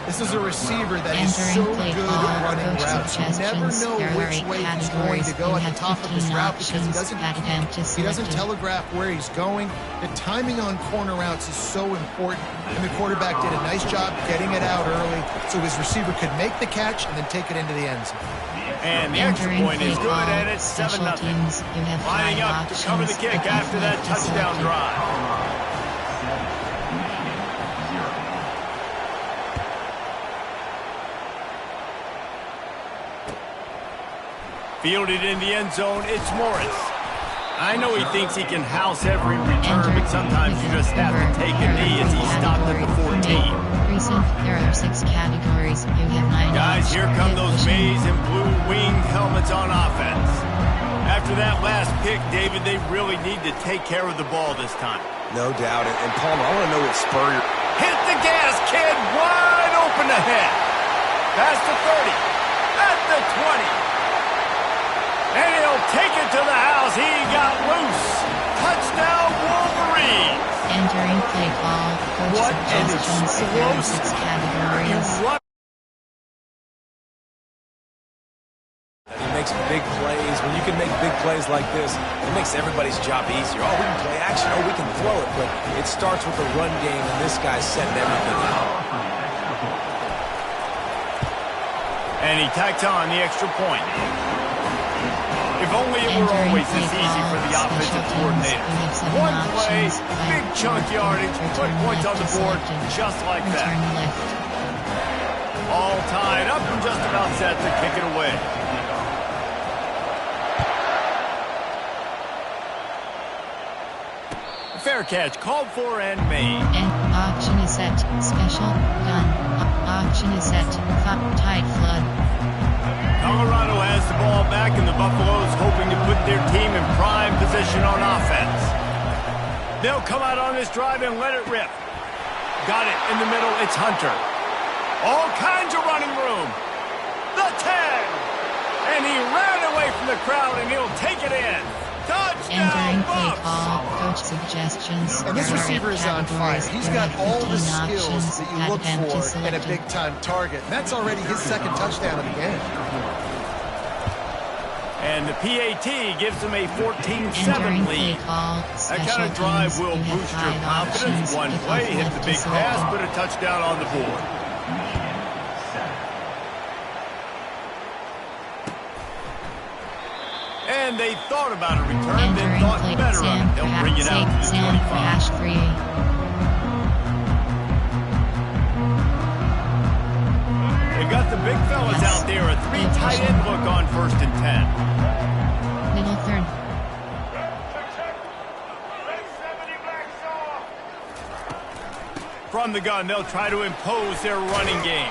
[SPEAKER 3] This is a receiver that is so good at running routes. You never know which way he's going to go at the top of his route because he doesn't telegraph where he's going. The timing on corner routes is so important, and the quarterback did a nice job getting it out early so his receiver could make the catch and then take it into the end zone.
[SPEAKER 1] And the extra point is good, and it's 7-0. Lining up to cover the kick after that touchdown drive. Fielded in the end zone, it's Morris. I know he thinks he can house every return, but sometimes you just have to take a knee as he stopped at the 14.
[SPEAKER 2] There are 6 categories. You have 9
[SPEAKER 1] Guys, here come those maize and blue winged helmets on offense. After that last pick, David, they really need to take care of the ball this time.
[SPEAKER 4] No doubt. And Palmer, I want to know what Spurrier...
[SPEAKER 1] Hit the gas, kid! Wide open ahead. Past the 30. At the 20. And he'll take it to the house. He got loose. Touchdown, Wolverines.
[SPEAKER 2] Entering play call. Coach
[SPEAKER 1] What an explosive
[SPEAKER 2] categories.
[SPEAKER 4] He makes big plays. When you can make big plays like this, it makes everybody's job easier. Oh, we can play action. Oh, we can throw it. But it starts with the run game, and this guy's setting everything up.
[SPEAKER 1] And he tacked on the extra point. If only it were always this easy for the offensive coordinator. One play, big chunk yardage, put points on the board just like that. All tied up and just about set to kick it away. Fair catch, called for and made.
[SPEAKER 2] And option is set. Special. Done. Option is set. Tight flood.
[SPEAKER 1] Colorado has the ball back, and the Buffaloes hoping to put their team in prime position on offense. They'll come out on this drive and let it rip. Got it in the middle. It's Hunter. All kinds of running room. The 10. And he ran away from the crowd, and he'll take it in.
[SPEAKER 2] Entering
[SPEAKER 1] Touchdown,
[SPEAKER 2] play
[SPEAKER 1] Bucks.
[SPEAKER 2] call, coach suggestions.
[SPEAKER 3] And this
[SPEAKER 2] There are
[SPEAKER 3] receiver
[SPEAKER 2] 8
[SPEAKER 3] is on fire.
[SPEAKER 2] categories.
[SPEAKER 3] He's
[SPEAKER 2] There
[SPEAKER 3] got
[SPEAKER 2] are
[SPEAKER 3] all the
[SPEAKER 2] 15
[SPEAKER 3] skills
[SPEAKER 2] options.
[SPEAKER 3] that you
[SPEAKER 2] Add
[SPEAKER 3] look
[SPEAKER 2] empty
[SPEAKER 3] for in a
[SPEAKER 2] selected.
[SPEAKER 3] big-time target. And that's already his second touchdown of the game.
[SPEAKER 1] And the PAT gives them a 14-7
[SPEAKER 2] Entering play
[SPEAKER 1] lead.
[SPEAKER 2] call,
[SPEAKER 1] That
[SPEAKER 2] special
[SPEAKER 1] kind of drive
[SPEAKER 2] teams.
[SPEAKER 1] will
[SPEAKER 2] You have
[SPEAKER 1] boost your
[SPEAKER 2] 5
[SPEAKER 1] confidence.
[SPEAKER 2] options.
[SPEAKER 1] One
[SPEAKER 2] Kick
[SPEAKER 1] play,
[SPEAKER 2] off
[SPEAKER 1] hit
[SPEAKER 2] left
[SPEAKER 1] the
[SPEAKER 2] to
[SPEAKER 1] big pass,
[SPEAKER 2] select.
[SPEAKER 1] put a touchdown on the board. And they thought about a return, then
[SPEAKER 2] Entering
[SPEAKER 1] thought
[SPEAKER 2] play,
[SPEAKER 1] better of
[SPEAKER 2] Sam
[SPEAKER 1] it. They'll bring it out to the
[SPEAKER 2] Sam
[SPEAKER 1] 25.
[SPEAKER 2] Crash 3.
[SPEAKER 1] They got the big fellas
[SPEAKER 2] Yes.
[SPEAKER 1] out there. A 3 tight end look on 1st and 10.
[SPEAKER 2] Middle third.
[SPEAKER 1] From the gun, they'll try to impose their running game.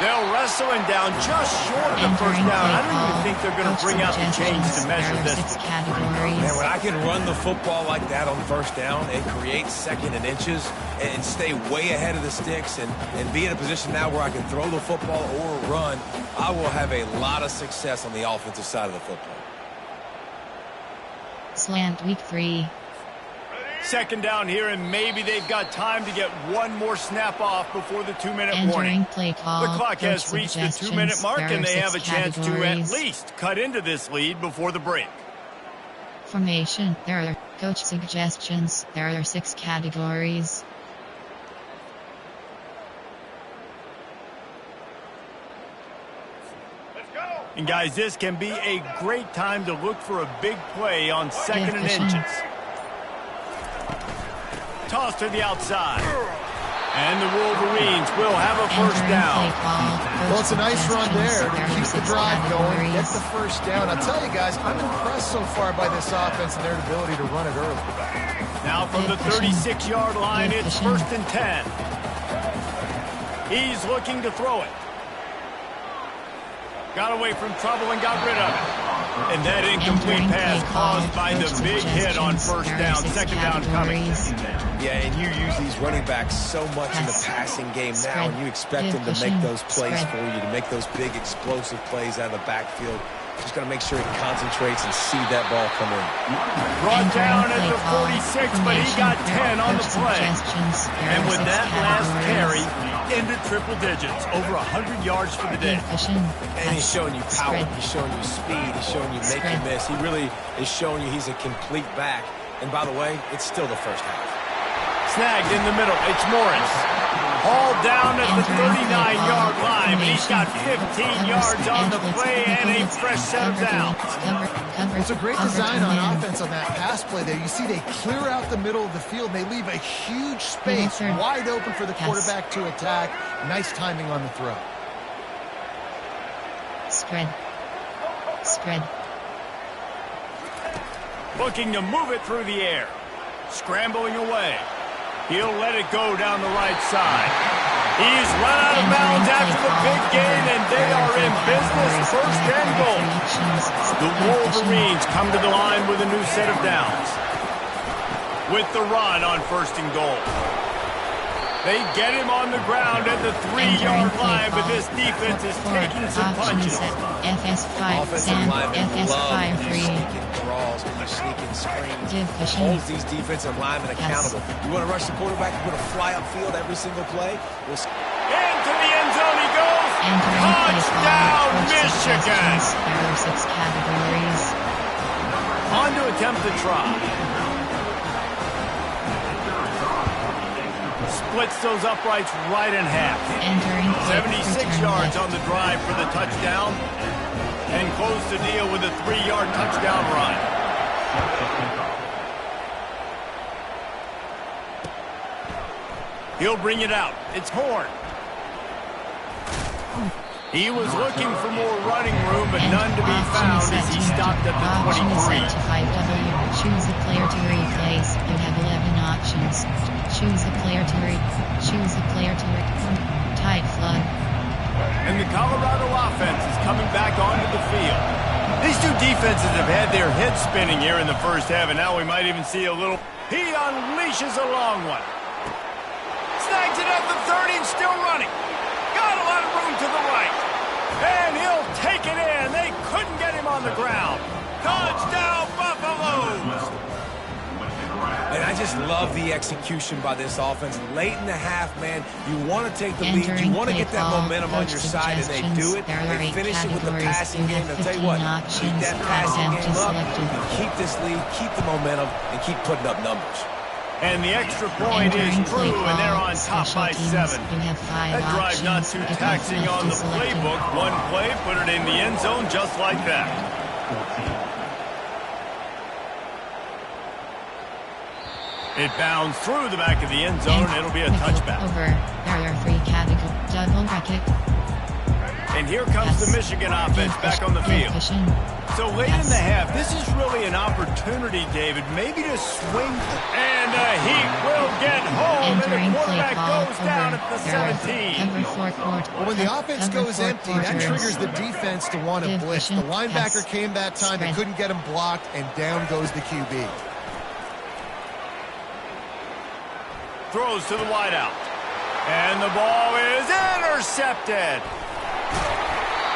[SPEAKER 1] They'll wrestle him down just short of the first
[SPEAKER 2] Entering
[SPEAKER 1] down. I
[SPEAKER 2] play
[SPEAKER 1] don't even
[SPEAKER 2] call,
[SPEAKER 1] think they're going to
[SPEAKER 2] coach
[SPEAKER 1] bring out the chains to
[SPEAKER 2] suggestions.
[SPEAKER 1] measure
[SPEAKER 2] There are
[SPEAKER 1] this
[SPEAKER 2] 6
[SPEAKER 1] one.
[SPEAKER 2] categories.
[SPEAKER 4] Man, when I can run the football like that on first down and create 2nd and inches and stay way ahead of the sticks and be in a position now where I can throw the football or run, I will have a lot of success on the offensive side of the football.
[SPEAKER 2] Slant week 3.
[SPEAKER 1] 2nd down here, and maybe they've got time to get one more snap off before the 2-minute
[SPEAKER 2] Entering
[SPEAKER 1] warning.
[SPEAKER 2] play call.
[SPEAKER 1] The clock
[SPEAKER 2] coach
[SPEAKER 1] has reached the
[SPEAKER 2] suggestions.
[SPEAKER 1] 2-minute mark,
[SPEAKER 2] There are
[SPEAKER 1] and they
[SPEAKER 2] 6
[SPEAKER 1] have a chance to at
[SPEAKER 2] categories.
[SPEAKER 1] least cut into this lead before the break.
[SPEAKER 2] Formation. There are coach suggestions. There are 6 categories.
[SPEAKER 1] And guys, this can be a great time to look for a big play on 2nd and
[SPEAKER 2] Efficient.
[SPEAKER 1] inches. Toss to the outside. And the Wolverines will have a first
[SPEAKER 2] Entering
[SPEAKER 1] down.
[SPEAKER 2] play call. Coach
[SPEAKER 3] Well, it's a nice run there to
[SPEAKER 2] suggestions.
[SPEAKER 3] keep the
[SPEAKER 2] There are 6
[SPEAKER 3] drive going, get
[SPEAKER 2] categories.
[SPEAKER 3] the first down. I'll tell you guys, I'm impressed so far by this offense and their ability to run it early.
[SPEAKER 1] Now from the 36-yard line, it's 1st and 10. He's looking to throw it. Got away from trouble and got rid of it. And that incomplete
[SPEAKER 2] Entering
[SPEAKER 1] pass
[SPEAKER 2] play call.
[SPEAKER 1] caused by the
[SPEAKER 2] Coach
[SPEAKER 1] big hit on
[SPEAKER 2] suggestions.
[SPEAKER 1] 1st
[SPEAKER 2] There are
[SPEAKER 1] down.
[SPEAKER 2] 6
[SPEAKER 1] 2nd down coming.
[SPEAKER 2] categories.
[SPEAKER 4] Yeah, and you use these running backs so much in the
[SPEAKER 2] Pass.
[SPEAKER 4] passing game now,
[SPEAKER 2] Spread.
[SPEAKER 4] and you expect them to
[SPEAKER 2] Pushing.
[SPEAKER 4] make those plays
[SPEAKER 2] Spread.
[SPEAKER 4] for you, to make those big explosive plays out of the backfield. Just got to make sure he concentrates and see that ball come in.
[SPEAKER 1] Brought
[SPEAKER 2] Entering
[SPEAKER 1] down at
[SPEAKER 2] play
[SPEAKER 1] the
[SPEAKER 2] call.
[SPEAKER 1] 46, but he
[SPEAKER 2] Formation.
[SPEAKER 1] got
[SPEAKER 2] There
[SPEAKER 1] 10
[SPEAKER 2] are
[SPEAKER 1] on the
[SPEAKER 2] coach
[SPEAKER 1] play.
[SPEAKER 2] suggestions. There
[SPEAKER 1] And
[SPEAKER 2] are
[SPEAKER 1] with
[SPEAKER 2] 6
[SPEAKER 1] that last carry,
[SPEAKER 2] categories.
[SPEAKER 1] into triple digits, over 100 yards for the day.
[SPEAKER 2] Efficient.
[SPEAKER 4] And he's showing you power.
[SPEAKER 2] Spread.
[SPEAKER 4] He's showing you speed. He's showing you make you
[SPEAKER 2] Spread.
[SPEAKER 4] miss. He really is showing you he's a complete back. And by the way, it's still the first half.
[SPEAKER 1] Snagged in the middle. It's Morris. Hauled down at the 39-yard line, but he's got 15 yards on the play and a fresh set of downs.
[SPEAKER 3] It's a great design on offense on that pass play there. You see they clear out the middle of the field. They leave a huge space
[SPEAKER 2] Third.
[SPEAKER 3] wide open for the
[SPEAKER 2] Yes.
[SPEAKER 3] quarterback to attack. Nice timing on the throw.
[SPEAKER 2] Spread. Spread.
[SPEAKER 1] Looking to move it through the air. Scrambling away. He'll let it go down the right side. He's run out of bounds after the big gain, and they are in business. 1st and goal. The Wolverines come to the line with a new set of downs. With the run on 1st and goal. They get him on the ground at the 3-yard line, but this defense is taking some punches.
[SPEAKER 2] FS5
[SPEAKER 4] Offensive
[SPEAKER 2] Sam
[SPEAKER 4] linemen love
[SPEAKER 2] FS5
[SPEAKER 4] when you
[SPEAKER 2] 3.
[SPEAKER 4] sneak in draws, when you sneak in screens.
[SPEAKER 2] Division.
[SPEAKER 4] Holds these defensive linemen accountable. You want to rush the quarterback, you want to fly upfield every single play.
[SPEAKER 1] Into the end zone he goes.
[SPEAKER 2] Entering play call.
[SPEAKER 1] Touchdown,
[SPEAKER 2] Coach
[SPEAKER 1] Michigan.
[SPEAKER 2] suggestions. There are 6 categories.
[SPEAKER 1] On to attempt the try. Splits those uprights right in half.
[SPEAKER 2] Entering play
[SPEAKER 1] 76
[SPEAKER 2] return
[SPEAKER 1] yards
[SPEAKER 2] left.
[SPEAKER 1] on the drive for the touchdown. And close the deal with a 3-yard touchdown run. He'll bring it out. It's Horn. He was looking for more running room, but none to be found as he stopped at the
[SPEAKER 2] Option is
[SPEAKER 1] 23.
[SPEAKER 2] set to 5W. Choose the player to replace. You have 11 options. Choose the player to Choose the player to Tide flood.
[SPEAKER 1] And the Colorado offense is coming back onto the field. These two defenses have had their heads spinning here in the first half, and now we might even see a little... He unleashes a long one. Snags it at the 30 and still running. Got a lot of room to the right. And he'll take it in. They couldn't get him on the ground. Touchdown, Buffaloes!
[SPEAKER 4] And I just love the execution by this offense. Late in the half, man, you want to take the lead. You want to get that momentum on your side, and they do it. They finish it with the passing game. I'll tell you what, keep that passing game up. Keep this lead, keep the momentum, and keep putting up numbers.
[SPEAKER 1] And the extra point is true, and they're on top by 7. That drive not too taxing on the playbook. One play, put it in the end zone just like that. It bounds through the back of the end zone, and it'll be a touchback.
[SPEAKER 2] Over. There are 3 categories. Double bracket.
[SPEAKER 1] And here comes the Michigan offense back on the field. So late in the half, this is really an opportunity, David, maybe to swing. And he will get home, and the quarterback goes down at the 17.
[SPEAKER 3] Well, when the offense goes empty, that triggers the defense to want to blitz. The linebacker came that time, they couldn't get him blocked, and down goes the QB.
[SPEAKER 1] Throws to the wideout. And the ball is intercepted.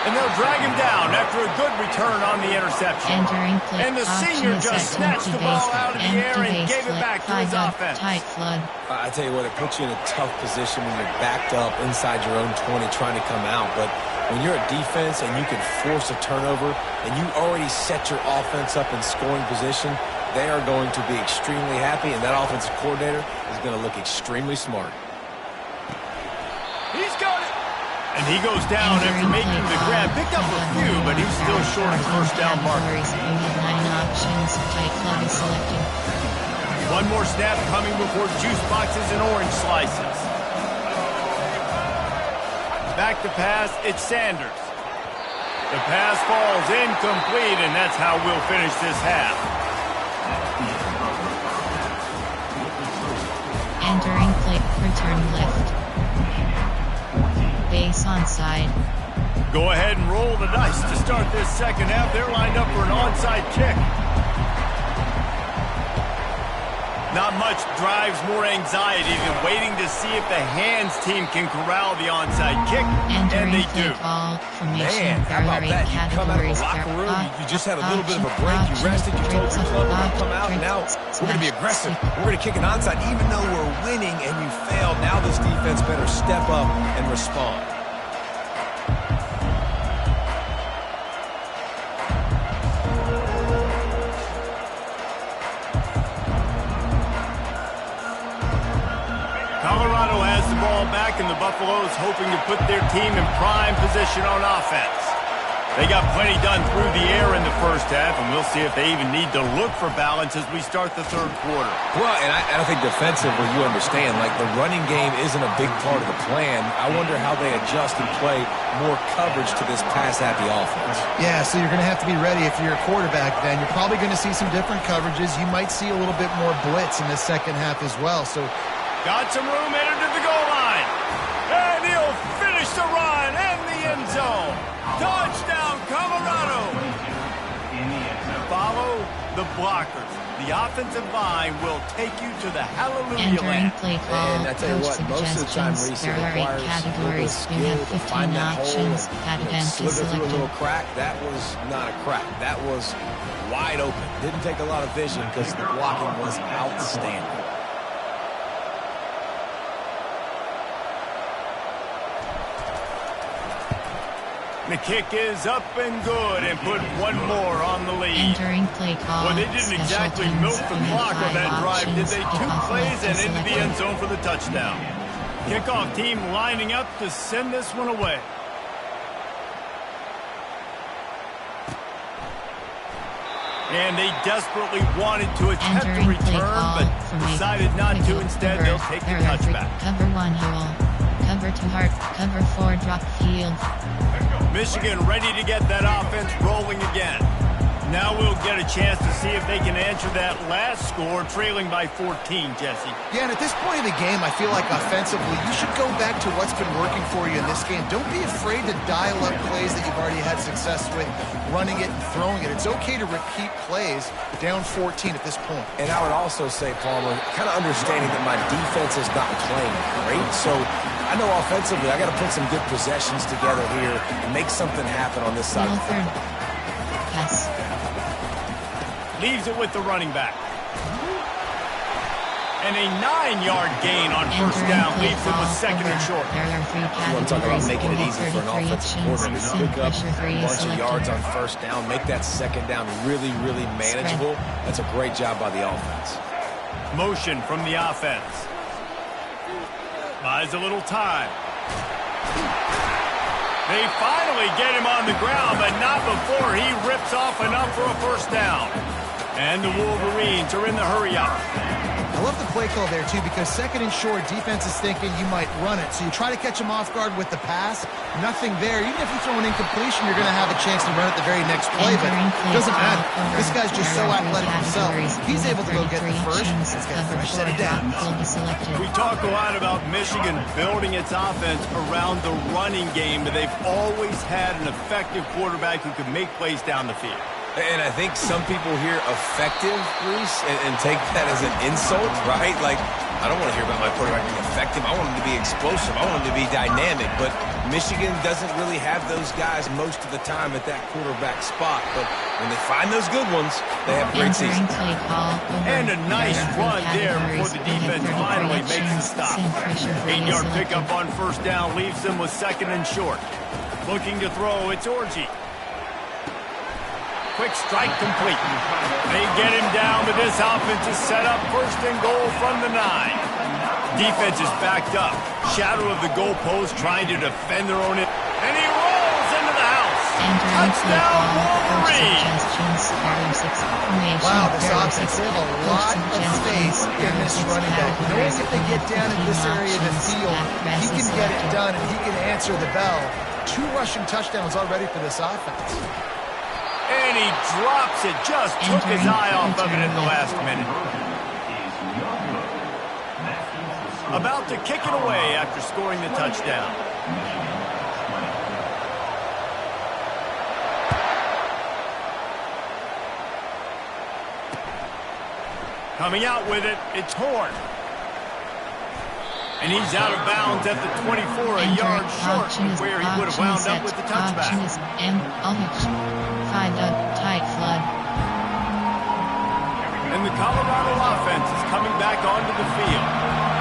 [SPEAKER 1] And they'll drag him down after a good return on the interception. And the senior just snatched the ball out of the air and gave it back to his offense.
[SPEAKER 4] I tell you what, it puts you in a tough position when you're backed up inside your own 20 trying to come out. But when you're a defense and you can force a turnover and you already set your offense up in scoring position, they are going to be extremely happy, and that offensive coordinator is going to look extremely smart.
[SPEAKER 1] He's got it. And he goes down after making the grab. Picked up a few, but he's still short of the first down mark. One more snap coming before juice boxes and orange slices. Back to pass, it's Sanders. The pass falls incomplete, and that's how we'll finish this half.
[SPEAKER 2] Entering play, return left. Base onside.
[SPEAKER 1] Go ahead and roll the dice to start this second half. They're lined up for an onside kick. Not much drives more anxiety than waiting to see if the hands team can corral the onside kick, and they do.
[SPEAKER 4] Man, how about that? You come out of the locker room, you just had a little bit of a break, you rested, you told yourself we're going to come out, and now we're going to be aggressive. We're going to kick an onside, even though we're winning and you failed. Now this defense better step up and respond.
[SPEAKER 1] Colorado has the ball back, and the Buffaloes hoping to put their team in prime position on offense. They got plenty done through the air in the first half, and we'll see if they even need to look for balance as we start the third quarter.
[SPEAKER 4] Well, and I think defensively, you understand, like the running game isn't a big part of the plan. I wonder how they adjust and play more coverage to this pass-happy offense.
[SPEAKER 3] Yeah, so you're going to have to be ready if you're a quarterback then. You're probably going to see some different coverages. You might see a little bit more blitz in the second half as well. So
[SPEAKER 1] got some room, entered to the goal line. And he'll finish the run in the end zone. Touchdown, Colorado. Follow the blockers. The offensive line will take you to the hallelujah land.
[SPEAKER 4] And I tell you what, most of the time, Reese, it requires a little skill to find that hole and slither through a little crack. That was not a crack. That was wide open. Didn't take a lot of vision because the blocking was outstanding.
[SPEAKER 1] The kick is up and good and put one more on the lead.
[SPEAKER 2] Entering play call.
[SPEAKER 1] Well, they didn't exactly milk the clock on that drive, did they? 2 plays and into the end zone for the touchdown. Kickoff team lining up to send this one away. And they desperately wanted to attempt a return, but decided not to. Instead, they'll take the touchback.
[SPEAKER 2] Cover 1 hole. Cover 2 heart. Cover 4 drop field.
[SPEAKER 1] Michigan ready to get that offense rolling again. Now we'll get a chance to see if they can answer that last score, trailing by 14, Jesse.
[SPEAKER 3] Yeah, and at this point in the game, I feel like offensively, you should go back to what's been working for you in this game. Don't be afraid to dial up plays that you've already had success with, running it and throwing it. It's okay to repeat plays down 14 at this point.
[SPEAKER 4] And I would also say, Palmer, kind of understanding that my defense is not playing great, so I know offensively I got to put some good possessions together here and make something happen on this side.
[SPEAKER 2] Milford. Pass.
[SPEAKER 1] Leaves it with the running back. And a 9-yard gain on first down leaves him with second and short.
[SPEAKER 2] There are 3
[SPEAKER 4] You want to talk about
[SPEAKER 2] categories.
[SPEAKER 4] making it
[SPEAKER 2] You
[SPEAKER 4] easy
[SPEAKER 2] have
[SPEAKER 4] for an
[SPEAKER 2] 33
[SPEAKER 4] offensive quarterback
[SPEAKER 2] actions.
[SPEAKER 4] to pick up
[SPEAKER 2] Pressure
[SPEAKER 4] a
[SPEAKER 2] three
[SPEAKER 4] bunch of
[SPEAKER 2] selected.
[SPEAKER 4] yards on first down, make that second down really, really manageable. That's a great job by the offense.
[SPEAKER 1] Motion from the offense. Buys a little time. They finally get him on the ground, but not before he rips off enough for a first down. And the Wolverines are in the hurry up.
[SPEAKER 3] I love the play call there, too, because second and short, defense is thinking you might run it. So you try to catch him off guard with the pass. Nothing there. Even if you throw an incompletion, you're going to have a chance to run it the very next play, but it doesn't matter. This guy's just so athletic himself. He's able to go get the first. Let's get a fresh set of downs.
[SPEAKER 1] We talk a lot about Michigan building its offense around the running game, but they've always had an effective quarterback who can make plays down the field.
[SPEAKER 4] And I think some people hear effective, Reese, and take that as an insult, right? Like, I don't want to hear about my quarterback being effective. I want him to be explosive. I want him to be dynamic. But Michigan doesn't really have those guys most of the time at that quarterback spot. But when they find those good ones, they have a great season.
[SPEAKER 1] And a nice run there before the defense finally makes a stop. 8-yard pickup on first down leaves them with second and short. Looking to throw, it's Orji. Quick strike complete. They get him down, but this offense is set up first and goal from the 9. Defense is backed up. Shadow of the goalpost trying to defend their own end. And he rolls into the house. Touchdown, Wolverines!
[SPEAKER 3] Wow, this offense, they have a lot of faith in this running back. Knowing if they get down in this area of the field, he can get it done and he can answer the bell. 2 rushing touchdowns already for this offense.
[SPEAKER 1] And he drops it. Just took his eye off of it in the last minute. About to kick it away after scoring the touchdown. Coming out with it, it's Horn. And he's out of bounds at the 24, a yard short from where he would have wound up with the touchback.
[SPEAKER 2] Tight flood.
[SPEAKER 1] And the Colorado offense is coming back onto the field.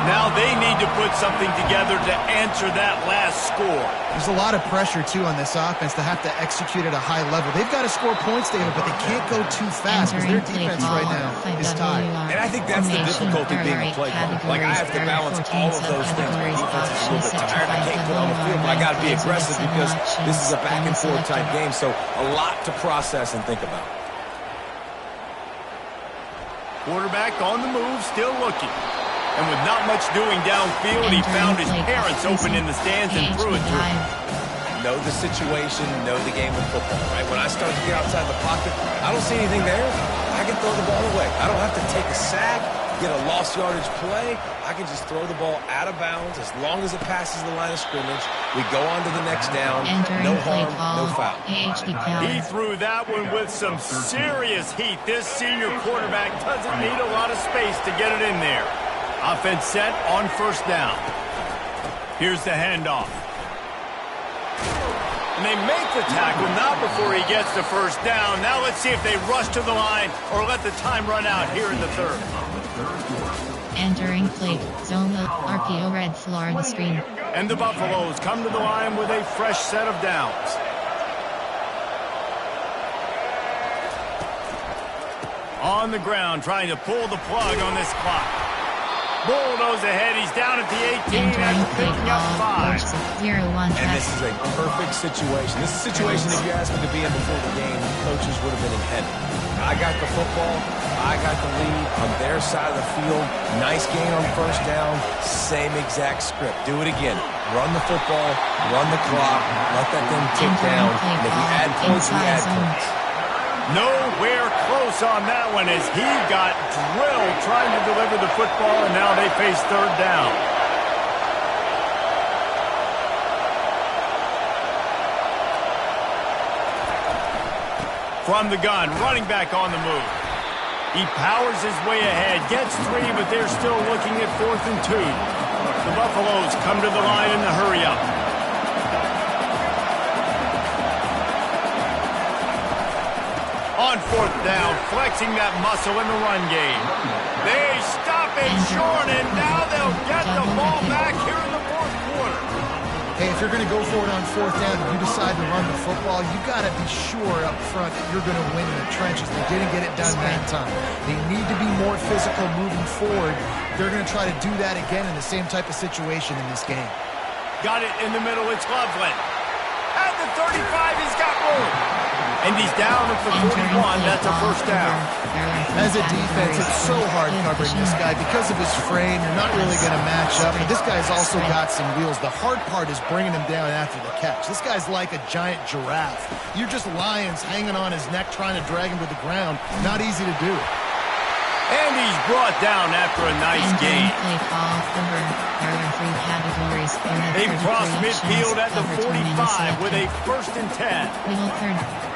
[SPEAKER 1] Now they need to put something together to answer that last score.
[SPEAKER 3] There's a lot of pressure, too, on this offense to have to execute at a high level. They've got to score points, David, but they can't go too fast because their defense right now is tied.
[SPEAKER 4] And I think that's the difficulty being a play caller. Like, I have to balance all of those things. My defense is a little bit tired. I can't put on the field, but I got to be aggressive because this is a back-and-forth type game. So a lot to process and think about.
[SPEAKER 1] Quarterback on the move, still looking. And with not much doing downfield, he found his parents open in the stands and threw it through.
[SPEAKER 4] Know the situation, know the game of football, right? When I start to get outside the pocket, I don't see anything there. I can throw the ball away. I don't have to take a sack, get a lost yardage play. I can just throw the ball out of bounds as long as it passes the line of scrimmage. We go on to the next down. No harm, no foul.
[SPEAKER 1] He threw that one with some serious heat. This senior quarterback doesn't need a lot of space to get it in there. Offense set on first down. Here's the handoff. And they make the tackle, not before he gets the first down. Now let's see if they rush to the line or let the time run out here in the third.
[SPEAKER 2] Entering play zone RPO red Florida screen.
[SPEAKER 1] And the Buffaloes come to the line with a fresh set of downs. On the ground, trying to pull the plug on this clock. Bulldoze ahead. He's down at the 18 after picking up 5.
[SPEAKER 4] And this is a perfect situation. This is a situation, if you asked me to be in before the game, coaches would have been in heaven. I got the football. I got the lead on their side of the field. Nice gain on first down. Same exact script. Do it again. Run the football. Run the clock. Let that thing tick down. And if you add points, we add points.
[SPEAKER 1] Nowhere close on that one as he got drilled trying to deliver the football, and now they face third down. From the gun, running back on the move. He powers his way ahead, gets 3, but they're still looking at 4th and 2. The Buffaloes come to the line in the hurry-up. On 4th down, flexing that muscle in the run game. They stop it short, and now they'll get the ball back here in the 4th quarter.
[SPEAKER 3] Hey, if you're going to go for it on 4th down and you decide to run the football, you got to be sure up front that you're going to win in the trenches. They didn't get it done that time. They need to be more physical moving forward. They're going to try to do that again in the same type of situation in this game.
[SPEAKER 1] Got it in the middle. It's Loveland. At the 35, he's got room. And he's down at the 41. That's a first down.
[SPEAKER 3] As a defense, it's so hard covering this guy. Because of his frame, you're not really going to match up. But this guy's also got some wheels. The hard part is bringing him down after the catch. This guy's like a giant giraffe. You're just lions hanging on his neck trying to drag him to the ground. Not easy to do.
[SPEAKER 1] And he's brought down after a nice gain. They cross midfield at the 45 with a 1st and 10.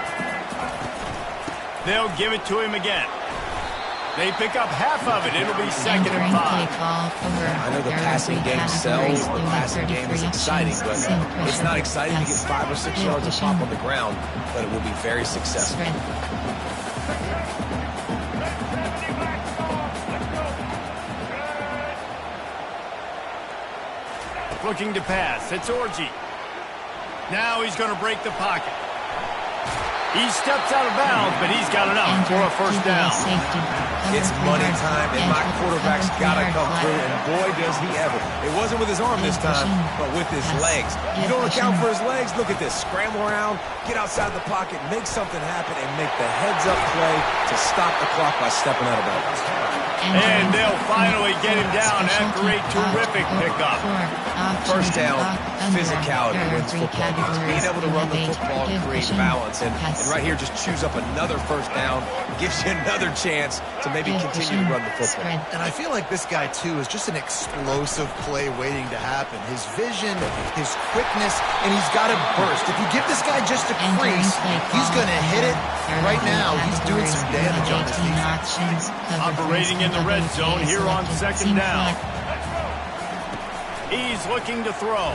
[SPEAKER 1] They'll give it to him again. They pick up half of it. It'll be 2nd and 5.
[SPEAKER 4] I know the passing game sells, the passing game is exciting, but it's not exciting to get 5 or 6 yards of pop on the ground, but it will be very successful.
[SPEAKER 1] Looking to pass. It's Orji. Now he's going to break the pocket. He steps out of bounds, but he's got enough for a first down.
[SPEAKER 4] It's money time, and my quarterback's got to come through, and boy, does he ever. It wasn't with his arm this time, but with his legs. You don't account for his legs? Look at this. Scramble around, get outside the pocket, make something happen, and make the heads-up play to stop the clock by stepping out of bounds.
[SPEAKER 1] And they'll finally get him down after a terrific pickup.
[SPEAKER 4] First down, physicality wins football games. Being able to run the football and create balance. And right here, just choose up another first down, gives you another chance to maybe continue to run the football.
[SPEAKER 3] And I feel like this guy, too, is just an explosive play waiting to happen. His vision, his quickness, and he's got to burst. If you give this guy just a crease, he's going to hit it. Right now, he's doing some damage on this defense.
[SPEAKER 1] Operating in the red zone here on 2nd down. He's looking to throw.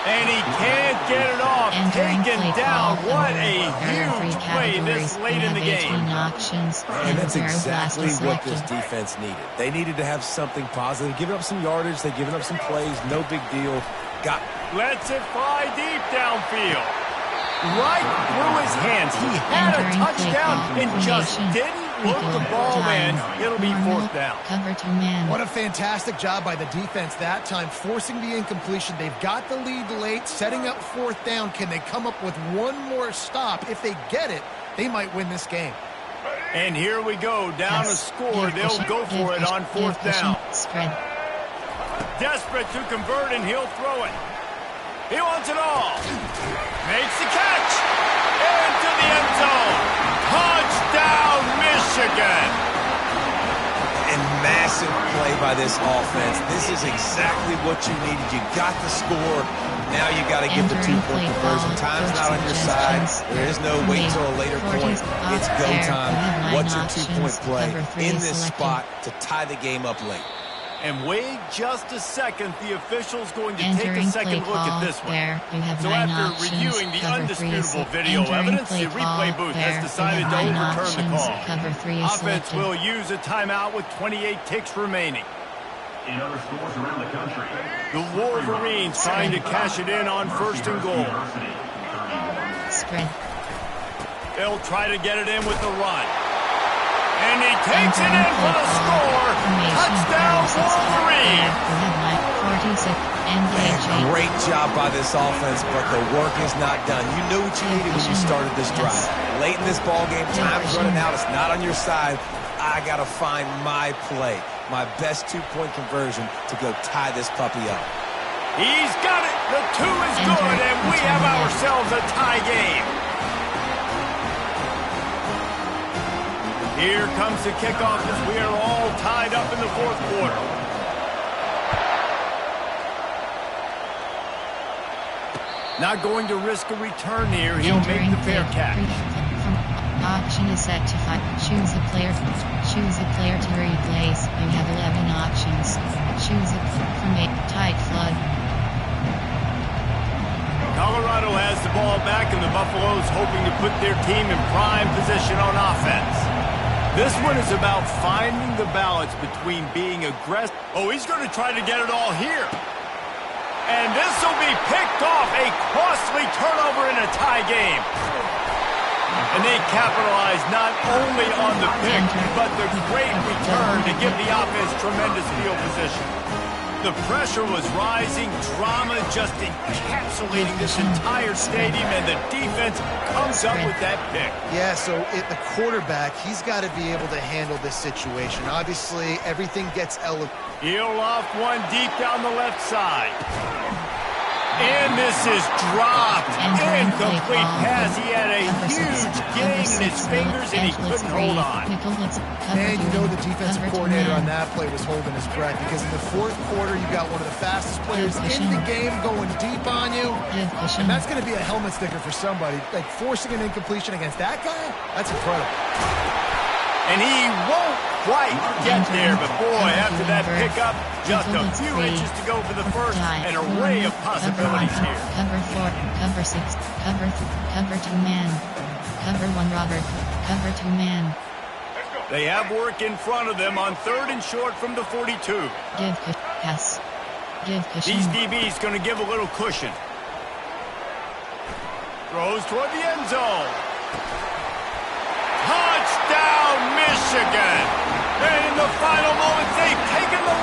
[SPEAKER 1] And he can't get it off. Taken down. What a huge play this late in the game.
[SPEAKER 4] And that's exactly what this defense needed. They needed to have something positive. Giving up some yardage. They've given up some plays. No big deal.
[SPEAKER 1] Lets it fly deep downfield. Right through his hands. He had a touchdown and just didn't look the ball in. It'll be 4th down.
[SPEAKER 3] What a fantastic job by the defense that time, forcing the incompletion. They've got the lead late, setting up 4th down. Can they come up with one more stop? If they get it, they might win this game.
[SPEAKER 1] And here we go, down a score. They'll go for it on 4th down. Desperate to convert, and he'll throw it. He wants it all. Makes the catch. Into the end zone. Touchdown, Michigan.
[SPEAKER 4] And massive play by this offense. This is exactly what you needed. You got the score. Now you got to get the 2-point conversion. Time's not on your side. There is no wait till a later point. It's go time. What's your 2-point play in this spot to tie the game up late?
[SPEAKER 1] And wait just a second, the official's going to take a second look at this one. So after reviewing the undisputable video evidence, the replay booth has decided to overturn the call. Offense will use a timeout with 28 ticks remaining.
[SPEAKER 5] In other stores around the country,
[SPEAKER 1] The Wolverines trying to cash it in on 1st and goal. They'll try to get it in with the run. And he takes it in for the score. Touchdown, Wolverine.
[SPEAKER 4] Great job by this offense, but the work is not done. You knew what you needed when you started this drive. Late in this ball game, time's running out. It's not on your side. I got to find my play, my best 2-point conversion to go tie this puppy up.
[SPEAKER 1] He's got it. The 2 is good, and we have ourselves a tie game. Here comes the kickoff as we are all tied up in the fourth quarter. Not going to risk a return here. He'll make the fair catch.
[SPEAKER 2] Option is set to 5. Choose a player. Choose a player to replace. You have 11 options. Choose a from a tight flood.
[SPEAKER 1] Colorado has the ball back, and the Buffaloes hoping to put their team in prime position on offense. This one is about finding the balance between being aggressive. Oh, he's going to try to get it all here. And this will be picked off. A costly turnover in a tie game. And they capitalize not only on the pick, but the great return to give the offense tremendous field position. The pressure was rising, drama just encapsulating this entire stadium, and the defense comes up with that pick.
[SPEAKER 3] Yeah, so the quarterback, he's got to be able to handle this situation. Obviously, everything gets elevated.
[SPEAKER 1] He'll off one deep down the left side. And this is dropped. Incomplete pass. He had a huge gain in his fingers, and he couldn't hold on.
[SPEAKER 3] And you know the defensive coordinator on that play was holding his breath, because in the fourth quarter, you got one of the fastest players in the game going deep on you. And that's going to be a helmet sticker for somebody. Like, forcing an incompletion against that guy, that's incredible.
[SPEAKER 1] And he won't quite get there, but boy, after that pickup, just a few inches to go for the first, an array of possibilities here.
[SPEAKER 2] Cover 4, cover 6, cover 2 man, cover 1 Robert, cover 2 man.
[SPEAKER 1] They have work in front of them on 3rd and short from the 42.
[SPEAKER 2] Give pass. Give cushion.
[SPEAKER 1] These DBs going to give a little cushion. Throws toward the end zone. Touchdown, Michigan! And in the final moments, they've taken the